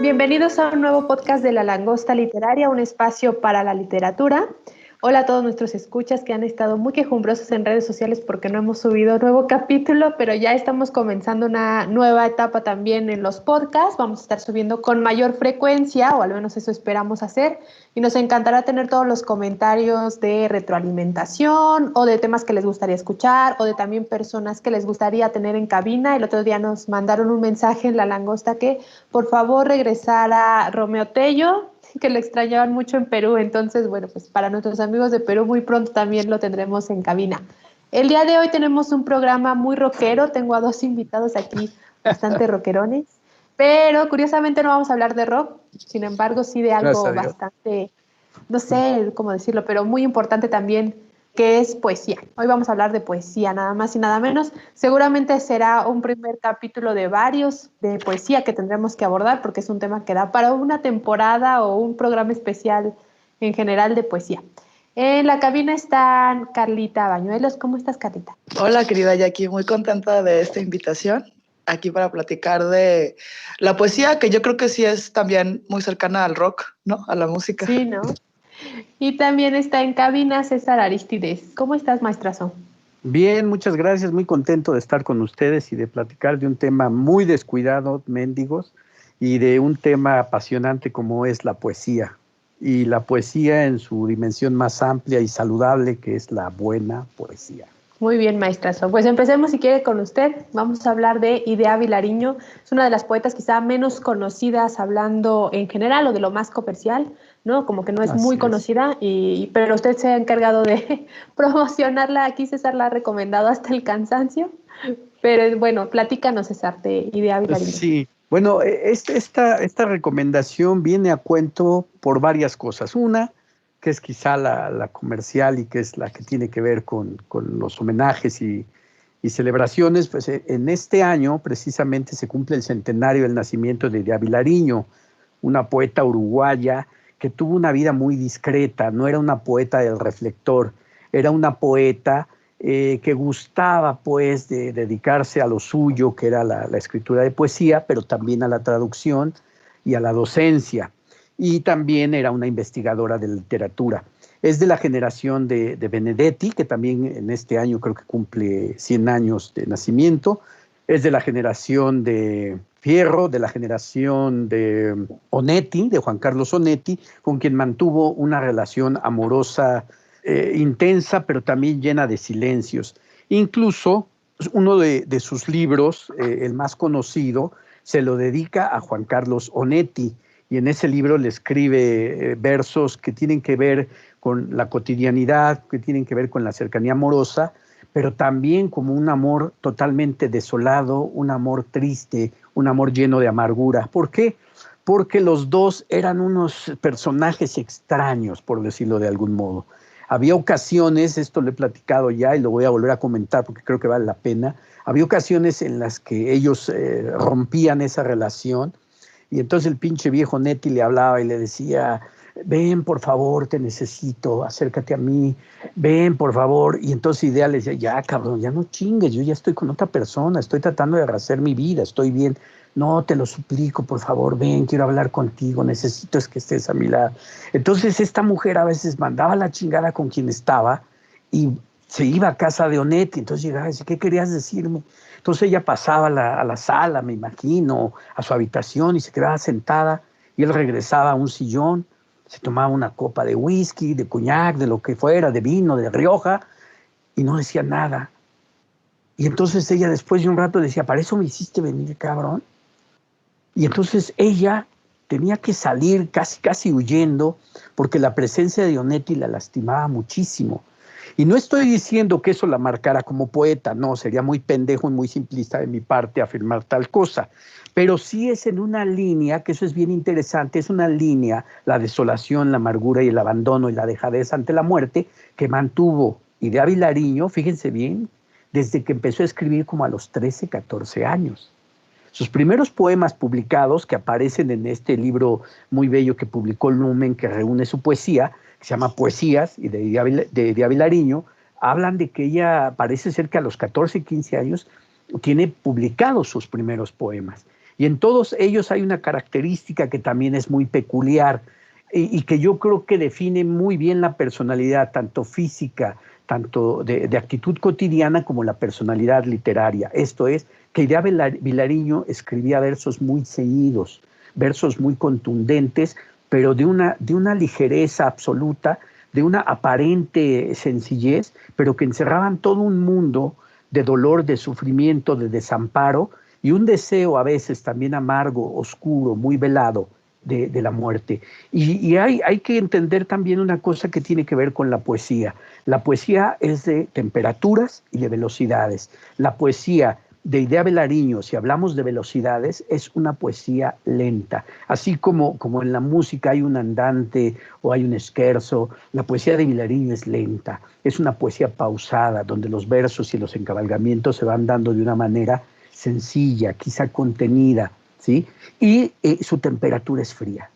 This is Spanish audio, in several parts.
Bienvenidos a un nuevo podcast de La Langosta Literaria, un espacio para la literatura. Hola a todos nuestros escuchas que han estado muy quejumbrosos en redes sociales porque no hemos subido nuevo capítulo, pero ya estamos comenzando una nueva etapa también en los podcasts. Vamos a estar subiendo con mayor frecuencia, o al menos eso esperamos hacer, y nos encantará tener todos los comentarios de retroalimentación o de temas que les gustaría escuchar o de también personas que les gustaría tener en cabina. El otro día nos mandaron un mensaje en La Langosta que por favor regresara Romeo Tello, que lo extrañaban mucho en Perú. Entonces, bueno, pues para nuestros amigos de Perú muy pronto también lo tendremos en cabina. El día de hoy tenemos un programa muy rockero. Tengo a dos invitados aquí bastante rockerones, pero curiosamente no vamos a hablar de rock, sin embargo sí de Gracias a algo Dios. bastante, no sé cómo decirlo, pero muy importante también, que es poesía. Hoy vamos a hablar de poesía, nada más y nada menos. Seguramente será un primer capítulo de varios de poesía que tendremos que abordar, porque es un tema que da para una temporada o un programa especial en general de poesía. En la cabina están Carlita Bañuelos. ¿Cómo estás, Carlita? Hola, querida Jackie, muy contenta de esta invitación aquí para platicar de la poesía, que yo creo que sí es también muy cercana al rock, ¿no? A la música. Sí, ¿no? Y también está en cabina César Aristides. ¿Cómo estás, maestrazo? Bien, muchas gracias. Muy contento de estar con ustedes y de platicar de un tema muy descuidado, mendigos, y de un tema apasionante como es la poesía. Y la poesía en su dimensión más amplia y saludable, que es la buena poesía. Muy bien, maestrazo. Pues empecemos, si quiere, con usted. Vamos a hablar de Idea Vilariño. Es una de las poetas quizá menos conocidas, hablando en general o de lo más comercial, ¿no? Como que no es muy Así es. conocida, pero usted se ha encargado de promocionarla. Aquí César la ha recomendado hasta el cansancio. Pero bueno, platícanos, César, de Idea Vilariño. Sí, bueno, esta recomendación viene a cuento por varias cosas. Una, que es quizá la comercial y que es la que tiene que ver con los homenajes y celebraciones. Pues en este año precisamente se cumple el centenario del nacimiento de Idea Vilariño, una poeta uruguaya que tuvo una vida muy discreta. No era una poeta del reflector, era una poeta que gustaba pues de dedicarse a lo suyo, que era la escritura de poesía, pero también a la traducción y a la docencia. Y también era una investigadora de literatura. Es de la generación de Benedetti, que también en este año creo que cumple 100 años de nacimiento. Es de la generación de Fierro, de la generación de Onetti, de Juan Carlos Onetti, con quien mantuvo una relación amorosa intensa, pero también llena de silencios. Incluso uno de sus libros, el más conocido, se lo dedica a Juan Carlos Onetti, y en ese libro le escribe versos que tienen que ver con la cotidianidad, que tienen que ver con la cercanía amorosa, pero también como un amor totalmente desolado, un amor triste, un amor lleno de amargura. ¿Por qué? Porque los dos eran unos personajes extraños, por decirlo de algún modo. Había ocasiones, esto lo he platicado ya y lo voy a volver a comentar porque creo que vale la pena, había ocasiones en las que ellos rompían esa relación y entonces el pinche viejo Netti le hablaba y le decía, ven por favor, te necesito, acércate a mí, ven por favor. Y entonces Idea le decía, ya cabrón, ya no chingues, yo ya estoy con otra persona, estoy tratando de rehacer mi vida, estoy bien. No, te lo suplico, por favor, ven, quiero hablar contigo, necesito es que estés a mi lado. Entonces esta mujer a veces mandaba la chingada con quien estaba y se iba a casa de Onetti, entonces llegaba y decía, ¿qué querías decirme? Entonces ella pasaba a la sala, me imagino, a su habitación y se quedaba sentada y él regresaba a un sillón, se tomaba una copa de whisky, de coñac, de lo que fuera, de vino, de Rioja y no decía nada. Y entonces ella después de un rato decía, ¿para eso me hiciste venir, cabrón? Y entonces ella tenía que salir casi huyendo porque la presencia de Onetti la lastimaba muchísimo. Y no estoy diciendo que eso la marcara como poeta, no, sería muy pendejo y muy simplista de mi parte afirmar tal cosa, pero sí es en una línea, que eso es bien interesante, es una línea, la desolación, la amargura y el abandono y la dejadez ante la muerte, que mantuvo Idea Vilariño, fíjense bien, desde que empezó a escribir como a los 13, 14 años. Sus primeros poemas publicados, que aparecen en este libro muy bello que publicó Lumen, que reúne su poesía, que se llama Poesías, y de Idea Vilariño, hablan de que ella parece ser que a los 14, 15 años tiene publicados sus primeros poemas. Y en todos ellos hay una característica que también es muy peculiar y que yo creo que define muy bien la personalidad, tanto física, tanto de actitud cotidiana como la personalidad literaria. Esto es, que Idea Vilariño escribía versos muy ceñidos, versos muy contundentes, pero de una ligereza absoluta, de una aparente sencillez, pero que encerraban todo un mundo de dolor, de sufrimiento, de desamparo, y un deseo a veces también amargo, oscuro, muy velado de la muerte. Y hay que entender también una cosa que tiene que ver con la poesía. La poesía es de temperaturas y de velocidades. La poesía de Idea Vilariño, si hablamos de velocidades, es una poesía lenta. Así como en la música hay un andante o hay un scherzo, la poesía de Vilariño es lenta. Es una poesía pausada, donde los versos y los encabalgamientos se van dando de una manera sencilla, quizá contenida, ¿sí? Y su temperatura es fría.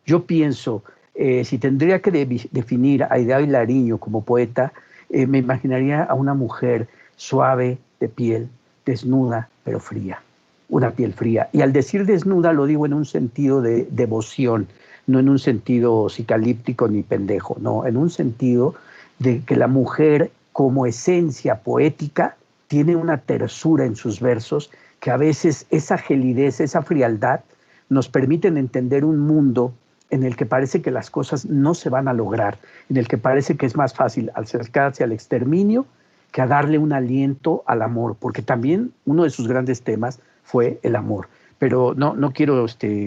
Yo pienso, si tendría que definir a Idea Vilariño como poeta, me imaginaría a una mujer suave de piel, desnuda pero fría, una piel fría. Y al decir desnuda lo digo en un sentido de devoción, no en un sentido psicalíptico ni pendejo, no, en un sentido de que la mujer como esencia poética tiene una tersura en sus versos que a veces esa gelidez, esa frialdad nos permiten entender un mundo en el que parece que las cosas no se van a lograr, en el que parece que es más fácil acercarse al exterminio que a darle un aliento al amor, porque también uno de sus grandes temas fue el amor. Pero no quiero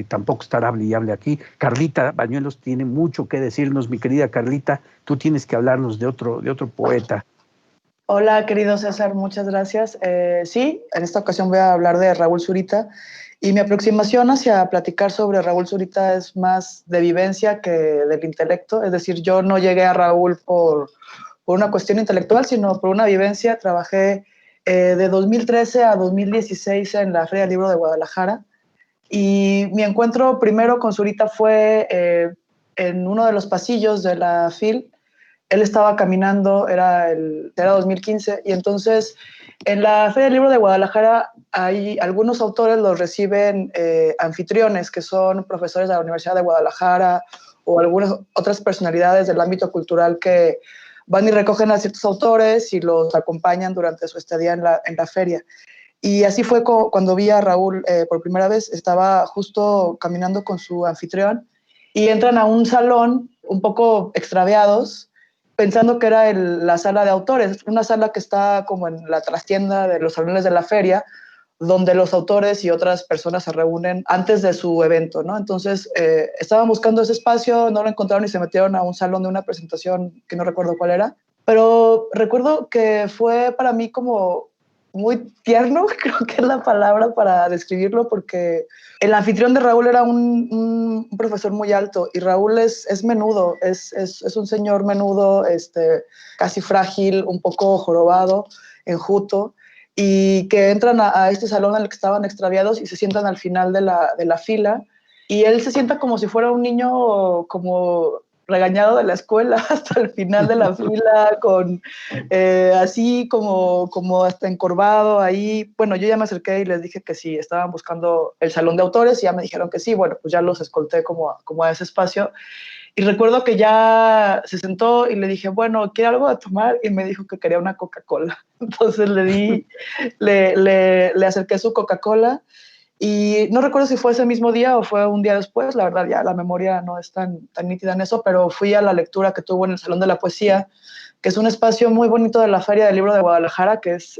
tampoco estar hable y hable aquí. Carlita Bañuelos tiene mucho que decirnos, mi querida Carlita, tú tienes que hablarnos de otro poeta. Hola, querido César, muchas gracias. Sí, en esta ocasión voy a hablar de Raúl Zurita y mi aproximación hacia platicar sobre Raúl Zurita es más de vivencia que del intelecto. Es decir, yo no llegué a Raúl por una cuestión intelectual, sino por una vivencia. Trabajé de 2013 a 2016 en la Feria del Libro de Guadalajara y mi encuentro primero con Zurita fue en uno de los pasillos de la FIL. Él estaba caminando, era 2015, y entonces en la Feria del Libro de Guadalajara hay algunos autores los reciben anfitriones, que son profesores de la Universidad de Guadalajara o algunas otras personalidades del ámbito cultural que van y recogen a ciertos autores y los acompañan durante su estadía en la feria. Y así fue cuando vi a Raúl por primera vez. Estaba justo caminando con su anfitrión y entran a un salón un poco extraviados, pensando que era la sala de autores, una sala que está como en la trastienda de los salones de la feria, donde los autores y otras personas se reúnen antes de su evento, ¿no? Entonces, estaban buscando ese espacio, no lo encontraron y se metieron a un salón de una presentación que no recuerdo cuál era, pero recuerdo que fue para mí como muy tierno, creo que es la palabra para describirlo, porque el anfitrión de Raúl era un profesor muy alto y Raúl es menudo, es un señor menudo, casi frágil, un poco jorobado, enjuto, y que entran a este salón en el que estaban extraviados y se sientan al final de la fila, y él se sienta como si fuera un niño como regañado de la escuela hasta el final de la fila, con así como hasta encorvado ahí. Bueno, yo ya me acerqué y les dije que sí, estaban buscando el salón de autores y ya me dijeron que sí. Bueno, pues ya los escolté como a ese espacio. Y recuerdo que ya se sentó y le dije, bueno, ¿quiere algo de tomar? Y me dijo que quería una Coca-Cola. Entonces le acerqué su Coca-Cola. Y no recuerdo si fue ese mismo día o fue un día después, la verdad ya la memoria no es tan nítida en eso, pero fui a la lectura que tuvo en el Salón de la Poesía, que es un espacio muy bonito de la Feria del Libro de Guadalajara, que es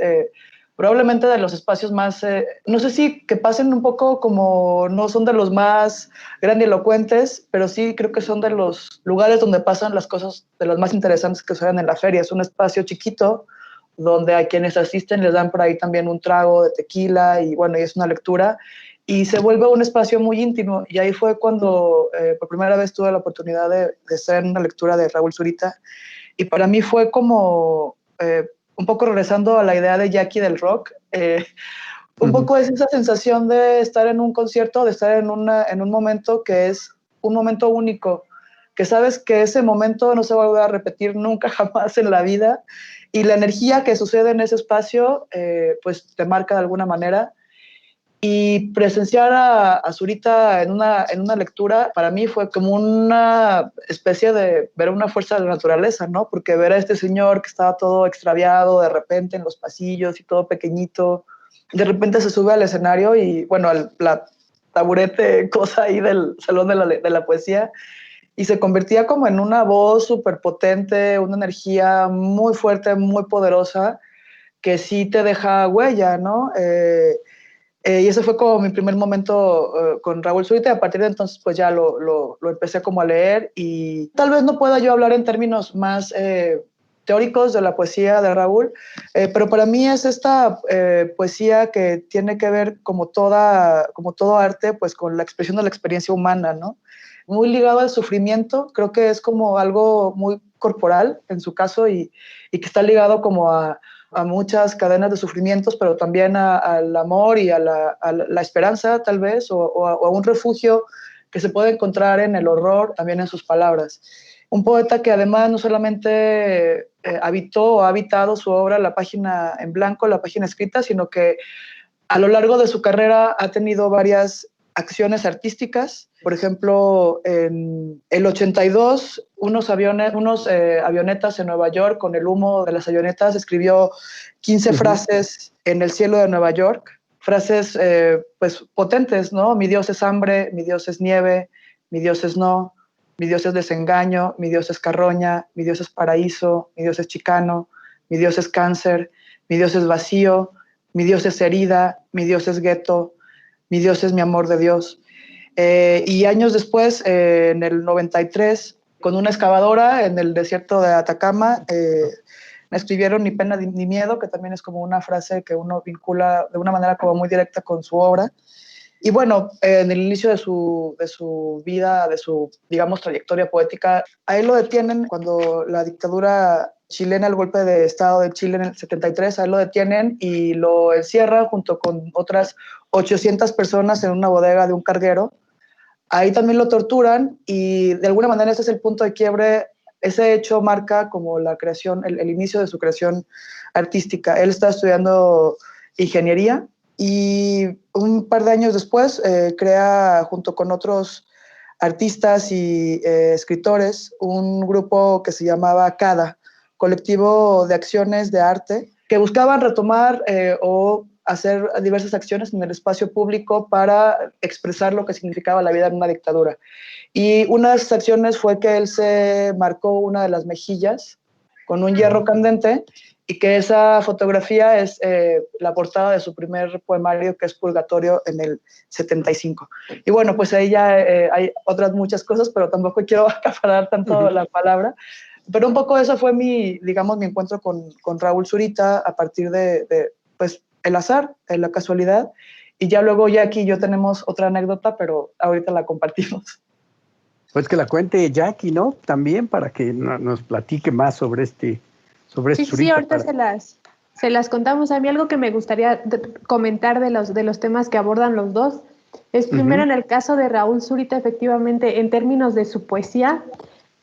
probablemente de los espacios más, no sé si que pasen un poco como no son de los más grandilocuentes, pero sí creo que son de los lugares donde pasan las cosas de las más interesantes que suceden en la feria. Es un espacio chiquito, donde a quienes asisten les dan por ahí también un trago de tequila y bueno, y es una lectura y se vuelve un espacio muy íntimo, y ahí fue cuando por primera vez tuve la oportunidad de estar en una lectura de Raúl Zurita, y para mí fue como un poco regresando a la idea de Jackie del rock, un poco es esa sensación de estar en un concierto, de estar en un momento que es un momento único, que sabes que ese momento no se va a volver a repetir nunca jamás en la vida, y la energía que sucede en ese espacio pues te marca de alguna manera. Y presenciar a Zurita en una lectura, para mí fue como una especie de ver una fuerza de la naturaleza, ¿no? Porque ver a este señor que estaba todo extraviado de repente en los pasillos y todo pequeñito, de repente se sube al escenario y, bueno, la taburete, cosa ahí del Salón de la Poesía, y se convertía como en una voz súper potente, una energía muy fuerte, muy poderosa, que sí te deja huella, ¿no? Y ese fue como mi primer momento con Raúl Zurita, y a partir de entonces pues ya lo empecé como a leer, y tal vez no pueda yo hablar en términos más teóricos de la poesía de Raúl, pero para mí es esta poesía que tiene que ver como todo arte, pues con la expresión de la experiencia humana, ¿no? Muy ligado al sufrimiento, creo que es como algo muy corporal en su caso, y que está ligado como a muchas cadenas de sufrimientos, pero también al amor y a la esperanza, tal vez, o a un refugio que se puede encontrar en el horror, también en sus palabras. Un poeta que además no solamente habitó o ha habitado su obra, la página en blanco, la página escrita, sino que a lo largo de su carrera ha tenido varias acciones artísticas. Por ejemplo, en el 82, unos avionetas en Nueva York, con el humo de las avionetas, escribió 15 frases en el cielo de Nueva York, frases pues potentes, ¿no? Mi Dios es hambre, mi Dios es nieve, mi Dios es no, mi Dios es desengaño, mi Dios es carroña, mi Dios es paraíso, mi Dios es chicano, mi Dios es cáncer, mi Dios es vacío, mi Dios es herida, mi Dios es gueto, mi Dios es mi amor de Dios. Y años después, en el 93, con una excavadora en el desierto de Atacama, escribieron Ni pena ni miedo, que también es como una frase que uno vincula de una manera como muy directa con su obra. Y bueno, en el inicio de su vida, de su, digamos, trayectoria poética, a él lo detienen cuando la dictadura chilena, el golpe de Estado de Chile en el 73, a él lo detienen y lo encierran junto con otras 800 personas en una bodega de un carguero. Ahí también lo torturan y de alguna manera ese es el punto de quiebre. Ese hecho marca como la creación, el inicio de su creación artística. Él está estudiando ingeniería y un par de años después crea junto con otros artistas y escritores un grupo que se llamaba CADA, Colectivo de Acciones de Arte, que buscaban retomar o hacer diversas acciones en el espacio público para expresar lo que significaba la vida en una dictadura. Y una de esas acciones fue que él se marcó una de las mejillas con un hierro candente, y que esa fotografía es la portada de su primer poemario, que es Purgatorio, en el 75. Y bueno, pues ahí ya hay otras muchas cosas, pero tampoco quiero acaparar tanto la palabra. Pero un poco eso fue digamos, mi encuentro con Raúl Zurita a partir de pues, el azar, la casualidad. Y ya luego Jackie y yo tenemos otra anécdota, pero ahorita la compartimos. Pues que la cuente Jackie, ¿no? También para que nos platique más sobre Sí, Zurita. sí, ahorita se las contamos. A mí algo que me gustaría comentar de los temas que abordan los dos es primero en el caso de Raúl Zurita, efectivamente, en términos de su poesía,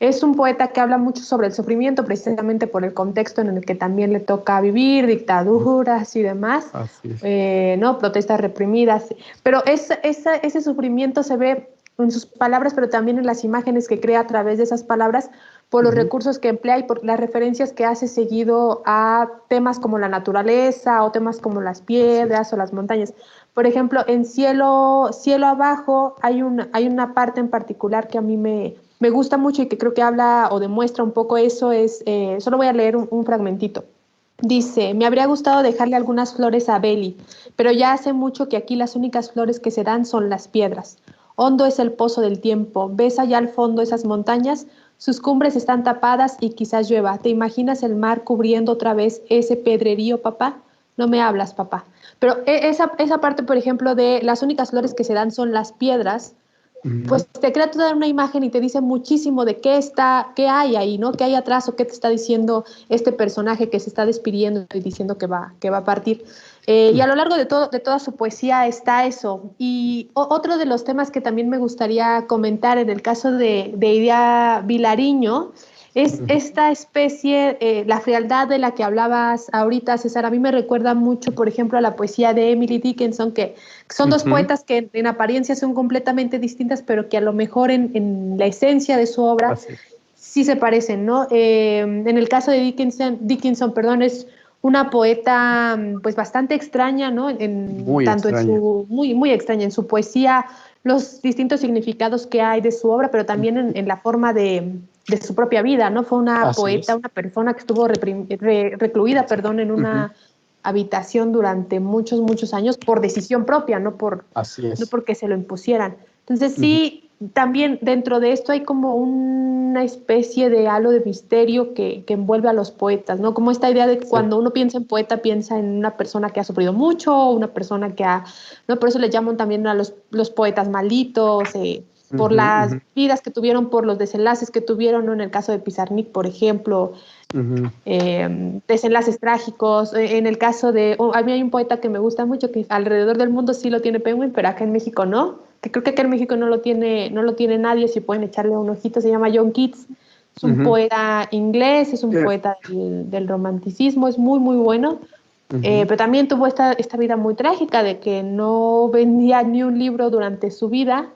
es un poeta que habla mucho sobre el sufrimiento, precisamente por el contexto en el que también le toca vivir, dictaduras y demás, Así es. ¿no? Protestas reprimidas. Pero ese sufrimiento se ve en sus palabras, pero también en las imágenes que crea a través de esas palabras, por los recursos que emplea y por las referencias que hace seguido a temas como la naturaleza o temas como las piedras o las montañas. Por ejemplo, en Cielo Abajo hay una parte en particular que a mí me gusta mucho y que creo que habla o demuestra un poco eso. Solo voy a leer un fragmentito. Dice, me habría gustado dejarle algunas flores a Beli, pero ya hace mucho que aquí las únicas flores que se dan son las piedras. Hondo es el pozo del tiempo, ves allá al fondo esas montañas, sus cumbres están tapadas y quizás llueva. ¿Te imaginas el mar cubriendo otra vez ese pedrerío, papá? No me hablas, papá. Pero esa parte, por ejemplo, de las únicas flores que se dan son las piedras, pues te crea toda una imagen y te dice muchísimo de qué hay ahí, ¿no? ¿Qué hay atrás o qué te está diciendo este personaje que se está despidiendo y diciendo que va a partir? Y a lo largo de toda su poesía está eso. Y otro de los temas que también me gustaría comentar en el caso de Iria Vilariño Es esta especie, la frialdad de la que hablabas ahorita, César, a mí me recuerda mucho, por ejemplo, a la poesía de Emily Dickinson, que son dos poetas que en apariencia son completamente distintas, pero que a lo mejor en la esencia de su obra Así es. sí se parecen, ¿no? En el caso de Dickinson, perdón, es una poeta pues bastante extraña, ¿no? Muy Tanto en extraña. muy extraña, en su poesía, los distintos significados que hay de su obra, pero también en la forma de su propia vida, ¿no? Fue una Así poeta, es. una persona que estuvo recluida, perdón, en una habitación durante muchos años por decisión propia, Así no es. porque se lo impusieran. Entonces sí, también dentro de esto hay como una especie de halo de misterio que envuelve a los poetas, ¿no? Como esta idea de que Sí. cuando uno piensa en poeta, piensa en una persona que ha sufrido mucho, una persona que ha, ¿no? Por eso le llaman también a los poetas malditos, por Ujú, las ujú, vidas que tuvieron, por los desenlaces que tuvieron, ¿no? En el caso de Pizarnik, por ejemplo, ujú. desenlaces trágicos. En el caso de, a mí hay un poeta que me gusta mucho, que alrededor del mundo sí lo tiene Penguin, pero acá en México no, que creo que acá en México no lo tiene nadie, si pueden echarle un ojito, se llama John Keats. Es un Ujú. poeta inglés, es un Eh, poeta del romanticismo, es muy bueno, ujú. pero también tuvo esta vida muy trágica de que no vendía ni un libro durante su vida,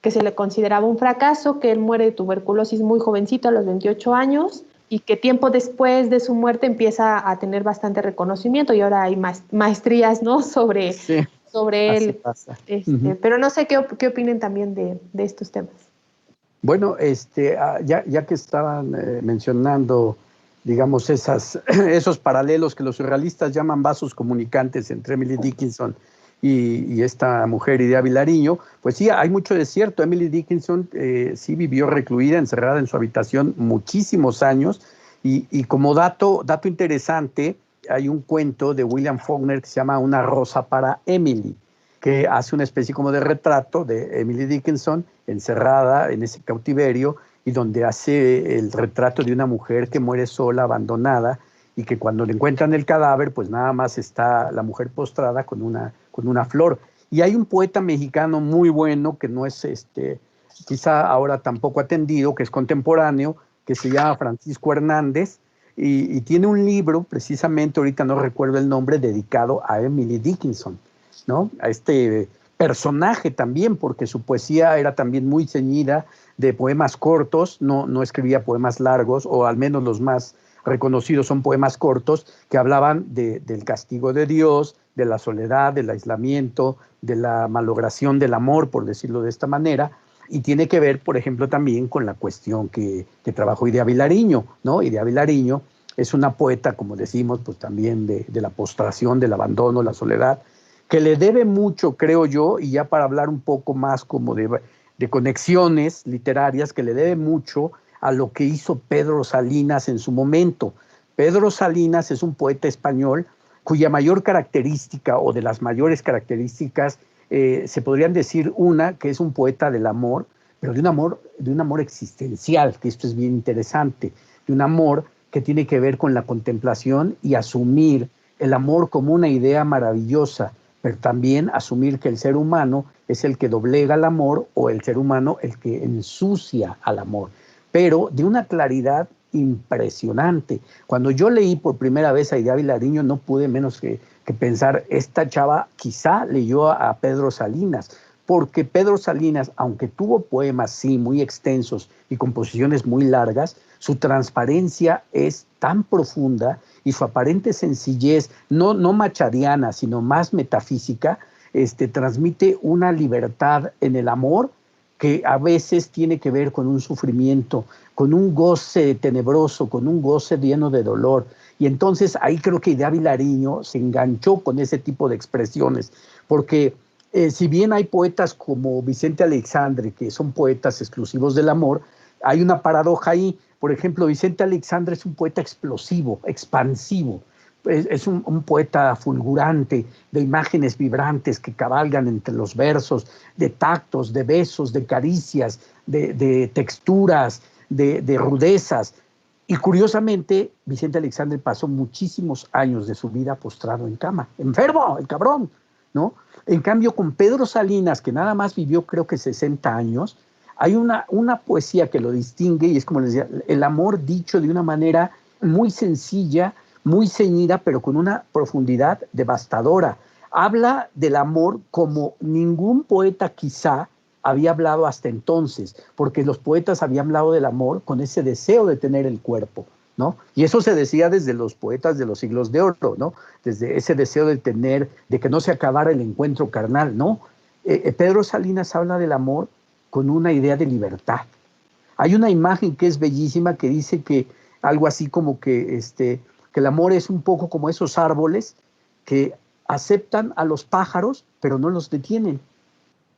que se le consideraba un fracaso, que él muere de tuberculosis muy jovencito, a los 28 años, y que tiempo después de su muerte empieza a tener bastante reconocimiento y ahora hay maestrías, ¿no? Sí, sobre así él. pasa. Ujú. Pero no sé qué opinen también de estos temas. Bueno, ya que estaban mencionando, digamos, esos paralelos que los surrealistas llaman vasos comunicantes entre Emily Dickinson y esta mujer Idea Vilariño, pues sí, hay mucho de cierto. Emily Dickinson sí vivió recluida, encerrada en su habitación muchísimos años, y como dato interesante, hay un cuento de William Faulkner que se llama Una rosa para Emily, que hace una especie como de retrato de Emily Dickinson encerrada en ese cautiverio y donde hace el retrato de una mujer que muere sola, abandonada, y que cuando le encuentran el cadáver, pues nada más está la mujer postrada con una flor. Y hay un poeta mexicano muy bueno que no es quizá ahora tampoco atendido, que es contemporáneo, que se llama Francisco Hernández, y tiene un libro, precisamente, ahorita no recuerdo el nombre, dedicado a Emily Dickinson, ¿no? A este personaje también, porque su poesía era también muy ceñida de poemas cortos, no escribía poemas largos, o al menos los más reconocidos son poemas cortos, que hablaban del castigo de Dios, de la soledad, del aislamiento, de la malogración del amor, por decirlo de esta manera, y tiene que ver, por ejemplo, también con la cuestión que trabajó Idea Vilariño, ¿no? Idea Vilariño es una poeta, como decimos, pues también de la postración, del abandono, la soledad, que le debe mucho, creo yo, y ya para hablar un poco más como de conexiones literarias, que le debe mucho a lo que hizo Pedro Salinas en su momento. Pedro Salinas es un poeta español cuya mayor característica, o de las mayores características, se podrían decir una, que es un poeta del amor, pero de un amor existencial, que esto es bien interesante, de un amor que tiene que ver con la contemplación y asumir el amor como una idea maravillosa, pero también asumir que el ser humano es el que doblega al amor, o el ser humano el que ensucia al amor, pero de una claridad impresionante. Cuando yo leí por primera vez a Idea Vilariño, no pude menos que pensar, esta chava quizá leyó a Pedro Salinas, porque Pedro Salinas, aunque tuvo poemas, sí, muy extensos y composiciones muy largas, su transparencia es tan profunda y su aparente sencillez, no machadiana, sino más metafísica, transmite una libertad en el amor que a veces tiene que ver con un sufrimiento, con un goce tenebroso, con un goce lleno de dolor. Y entonces ahí creo que Idea Vilariño se enganchó con ese tipo de expresiones, porque si bien hay poetas como Vicente Aleixandre, que son poetas exclusivos del amor, hay una paradoja ahí. Por ejemplo, Vicente Aleixandre es un poeta explosivo, expansivo. Es un poeta fulgurante, de imágenes vibrantes que cabalgan entre los versos, de tactos, de besos, de caricias, de texturas, de rudezas. Y curiosamente, Vicente Aleixandre pasó muchísimos años de su vida postrado en cama, enfermo, el cabrón, ¿no? En cambio, con Pedro Salinas, que nada más vivió creo que 60 años, Hay una poesía que lo distingue y es como les decía, el amor dicho de una manera muy sencilla, muy ceñida, pero con una profundidad devastadora. Habla del amor como ningún poeta quizá había hablado hasta entonces, porque los poetas habían hablado del amor con ese deseo de tener el cuerpo, ¿no? Y eso se decía desde los poetas de los siglos de oro, ¿no? Desde ese deseo de tener, de que no se acabara el encuentro carnal, ¿no? Pedro Salinas habla del amor con una idea de libertad. Hay una imagen que es bellísima que dice que algo así como que el amor es un poco como esos árboles que aceptan a los pájaros, pero no los detienen,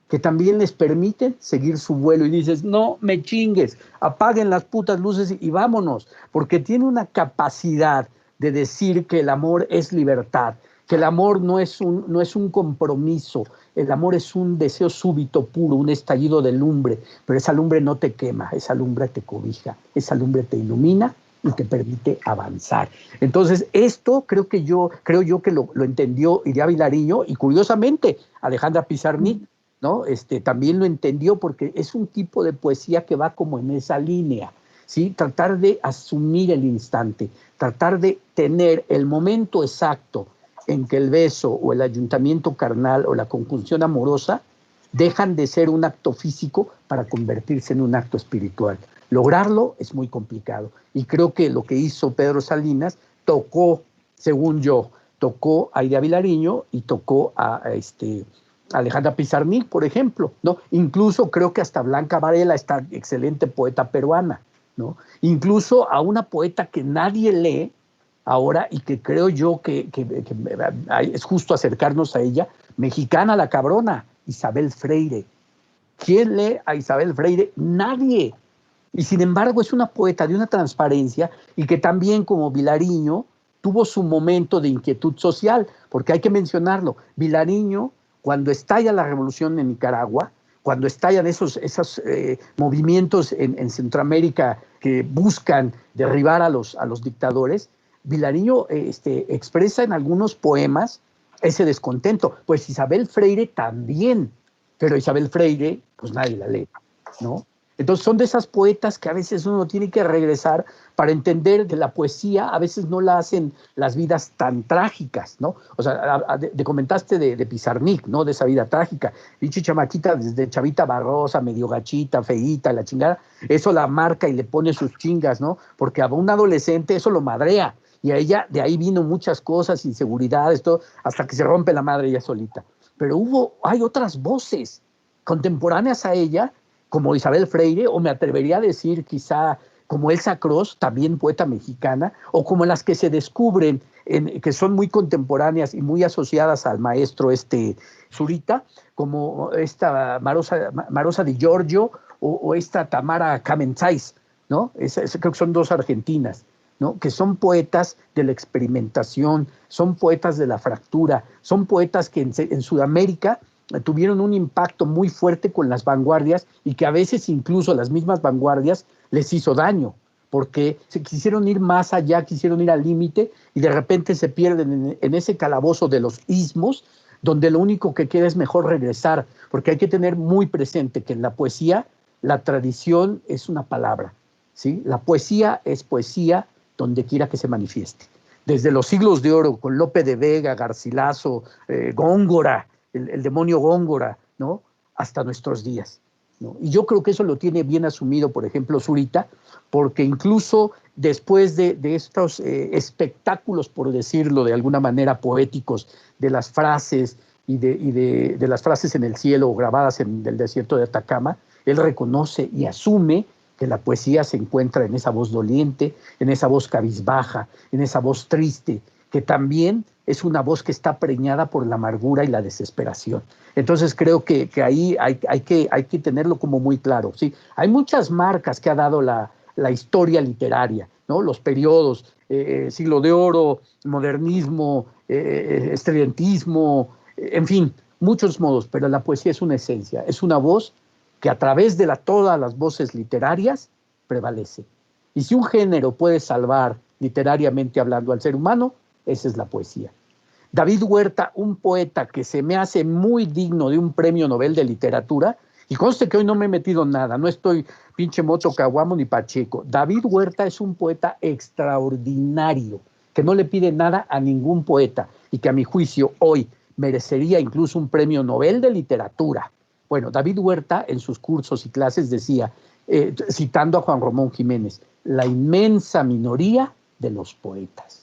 que también les permiten seguir su vuelo y dices, no me chingues, apaguen las putas luces y vámonos, porque tiene una capacidad de decir que el amor es libertad, que el amor no es un compromiso, el amor es un deseo súbito, puro, un estallido de lumbre, pero esa lumbre no te quema, esa lumbre te cobija, esa lumbre te ilumina y te permite avanzar. Entonces, esto creo yo que lo entendió Iria Vilariño y curiosamente Alejandra Pizarnik, ¿no? También lo entendió porque es un tipo de poesía que va como en esa línea, ¿sí? Tratar de asumir el instante, tratar de tener el momento exacto en que el beso o el ayuntamiento carnal o la conjunción amorosa dejan de ser un acto físico para convertirse en un acto espiritual. Lograrlo es muy complicado y creo que lo que hizo Pedro Salinas tocó, según yo, tocó a Iria Vilariño y tocó a Alejandra Pizarnik, por ejemplo, ¿no? Incluso creo que hasta Blanca Varela, esta excelente poeta peruana, ¿no? Incluso a una poeta que nadie lee ahora y que creo yo que es justo acercarnos a ella, mexicana la cabrona, Isabel Freire. ¿Quién lee a Isabel Freire? Nadie. Y sin embargo es una poeta de una transparencia y que también como Vilariño tuvo su momento de inquietud social, porque hay que mencionarlo, Vilariño cuando estalla la revolución en Nicaragua, cuando estallan esos movimientos en Centroamérica que buscan derribar a los dictadores, Vilariño expresa en algunos poemas ese descontento. Pues Isabel Freire también, pero Isabel Freire, pues nadie la lee, ¿no? Entonces son de esas poetas que a veces uno tiene que regresar para entender que la poesía a veces no la hacen las vidas tan trágicas, ¿no? O sea, te comentaste de Pizarnik, ¿no? De esa vida trágica. Dicho chamaquita, desde chavita barrosa, medio gachita, feíta, la chingada, eso la marca y le pone sus chingas, ¿no? Porque a un adolescente eso lo madrea. Y a ella, de ahí vino muchas cosas, inseguridades, todo, hasta que se rompe la madre ella solita. Pero hay otras voces contemporáneas a ella, como Isabel Freire, o me atrevería a decir quizá como Elsa Cross, también poeta mexicana, o como las que se descubren, que son muy contemporáneas y muy asociadas al maestro Zurita, como esta Marosa Di Giorgio o esta Tamara Kamentzais, ¿no? Creo que son dos argentinas, ¿no? Que son poetas de la experimentación, son poetas de la fractura, son poetas que en Sudamérica tuvieron un impacto muy fuerte con las vanguardias y que a veces incluso las mismas vanguardias les hizo daño, porque se quisieron ir más allá, quisieron ir al límite y de repente se pierden en ese calabozo de los ismos, donde lo único que queda es mejor regresar, porque hay que tener muy presente que en la poesía la tradición es una palabra, ¿sí? La poesía es poesía donde quiera que se manifieste. Desde los siglos de oro, con Lope de Vega, Garcilaso, Góngora, el demonio Góngora, ¿no? Hasta nuestros días, ¿no? Y yo creo que eso lo tiene bien asumido, por ejemplo, Zurita, porque incluso después de estos espectáculos, por decirlo de alguna manera, poéticos, de las frases y de las frases en el cielo grabadas en el desierto de Atacama, él reconoce y asume que la poesía se encuentra en esa voz doliente, en esa voz cabizbaja, en esa voz triste, que también es una voz que está preñada por la amargura y la desesperación. Entonces creo que ahí hay que tenerlo como muy claro, ¿sí? Hay muchas marcas que ha dado la historia literaria, ¿no? Los periodos, siglo de oro, modernismo, estridentismo, en fin, muchos modos, pero la poesía es una esencia, es una voz que a través de todas las voces literarias prevalece. Y si un género puede salvar literariamente hablando al ser humano, esa es la poesía. David Huerta, un poeta que se me hace muy digno de un premio Nobel de literatura Y conste que hoy no me he metido nada, no estoy pinche Moto Caguamo ni Pacheco. David Huerta es un poeta extraordinario, que no le pide nada a ningún poeta y que a mi juicio hoy merecería incluso un premio Nobel de literatura. Bueno, David Huerta en sus cursos y clases decía, citando a Juan Ramón Jiménez, la inmensa minoría de los poetas.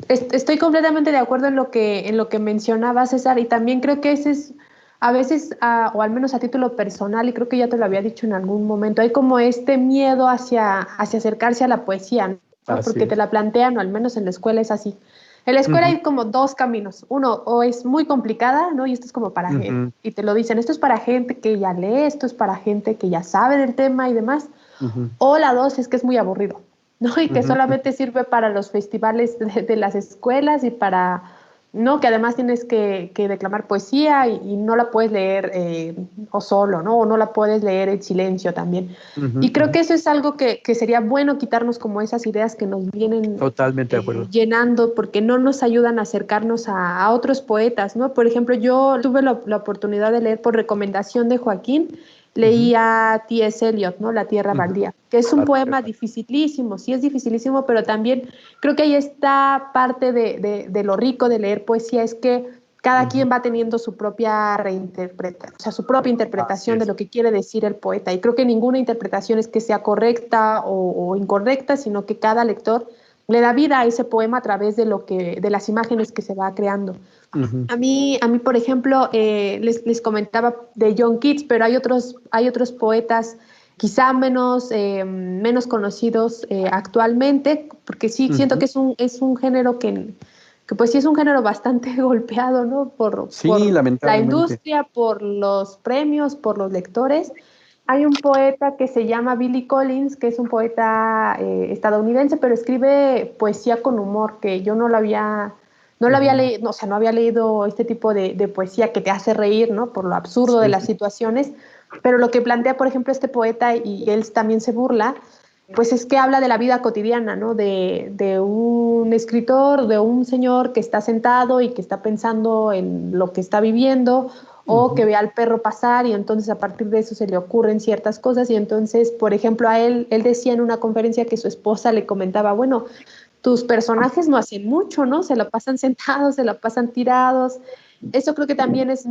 Estoy completamente de acuerdo en lo que mencionaba César, y también creo que ese es a veces, o al menos a título personal, y creo que ya te lo había dicho en algún momento, hay como este miedo hacia acercarse a la poesía, ¿no? Porque te la plantean, o al menos en la escuela es así. En la escuela hay como dos caminos. Uno, o es muy complicada, ¿no? Y esto es como para gente, y te lo dicen, esto es para gente que ya lee, esto es para gente que ya sabe del tema y demás. O la dos es que es muy aburrido, ¿no? Y que solamente sirve para los festivales de las escuelas y para, ¿no? Que además tienes que declamar poesía y no la puedes leer o solo, ¿no? O no la puedes leer en silencio también. Y creo que eso es algo que sería bueno quitarnos, como esas ideas que nos vienen totalmente de acuerdo. Llenando, porque no nos ayudan a acercarnos a otros poetas, ¿no? Por ejemplo, yo tuve la oportunidad de leer por recomendación de Joaquín. Leí a T.S. Eliot, ¿no? La Tierra Baldía, que es un poema dificilísimo, sí es dificilísimo, pero también creo que ahí está parte de lo rico de leer poesía, es que cada quien va teniendo su propia reinterpretación, o sea, su propia interpretación de lo que quiere decir el poeta, y creo que ninguna interpretación es que sea correcta o incorrecta, sino que cada lector le da vida a ese poema a través de las imágenes que se va creando. A mí, por ejemplo, les comentaba de John Keats, pero hay otros poetas quizá menos conocidos actualmente, porque sí siento que es un género que pues sí es un género bastante golpeado, ¿no? Por la industria, por los premios, por los lectores. Hay un poeta que se llama Billy Collins, que es un poeta estadounidense, pero escribe poesía con humor, que yo no lo había leído, o sea, no había leído este tipo de poesía que te hace reír, ¿no? Por lo absurdo de las situaciones, pero lo que plantea, por ejemplo, este poeta, y él también se burla, pues es que habla de la vida cotidiana, ¿no? De un escritor, de un señor que está sentado y que está pensando en lo que está viviendo, o que ve al perro pasar y entonces a partir de eso se le ocurren ciertas cosas, y entonces, por ejemplo, a él decía en una conferencia que su esposa le comentaba, bueno, tus personajes no hacen mucho, ¿no? Se la pasan sentados, se la pasan tirados. Eso creo que también es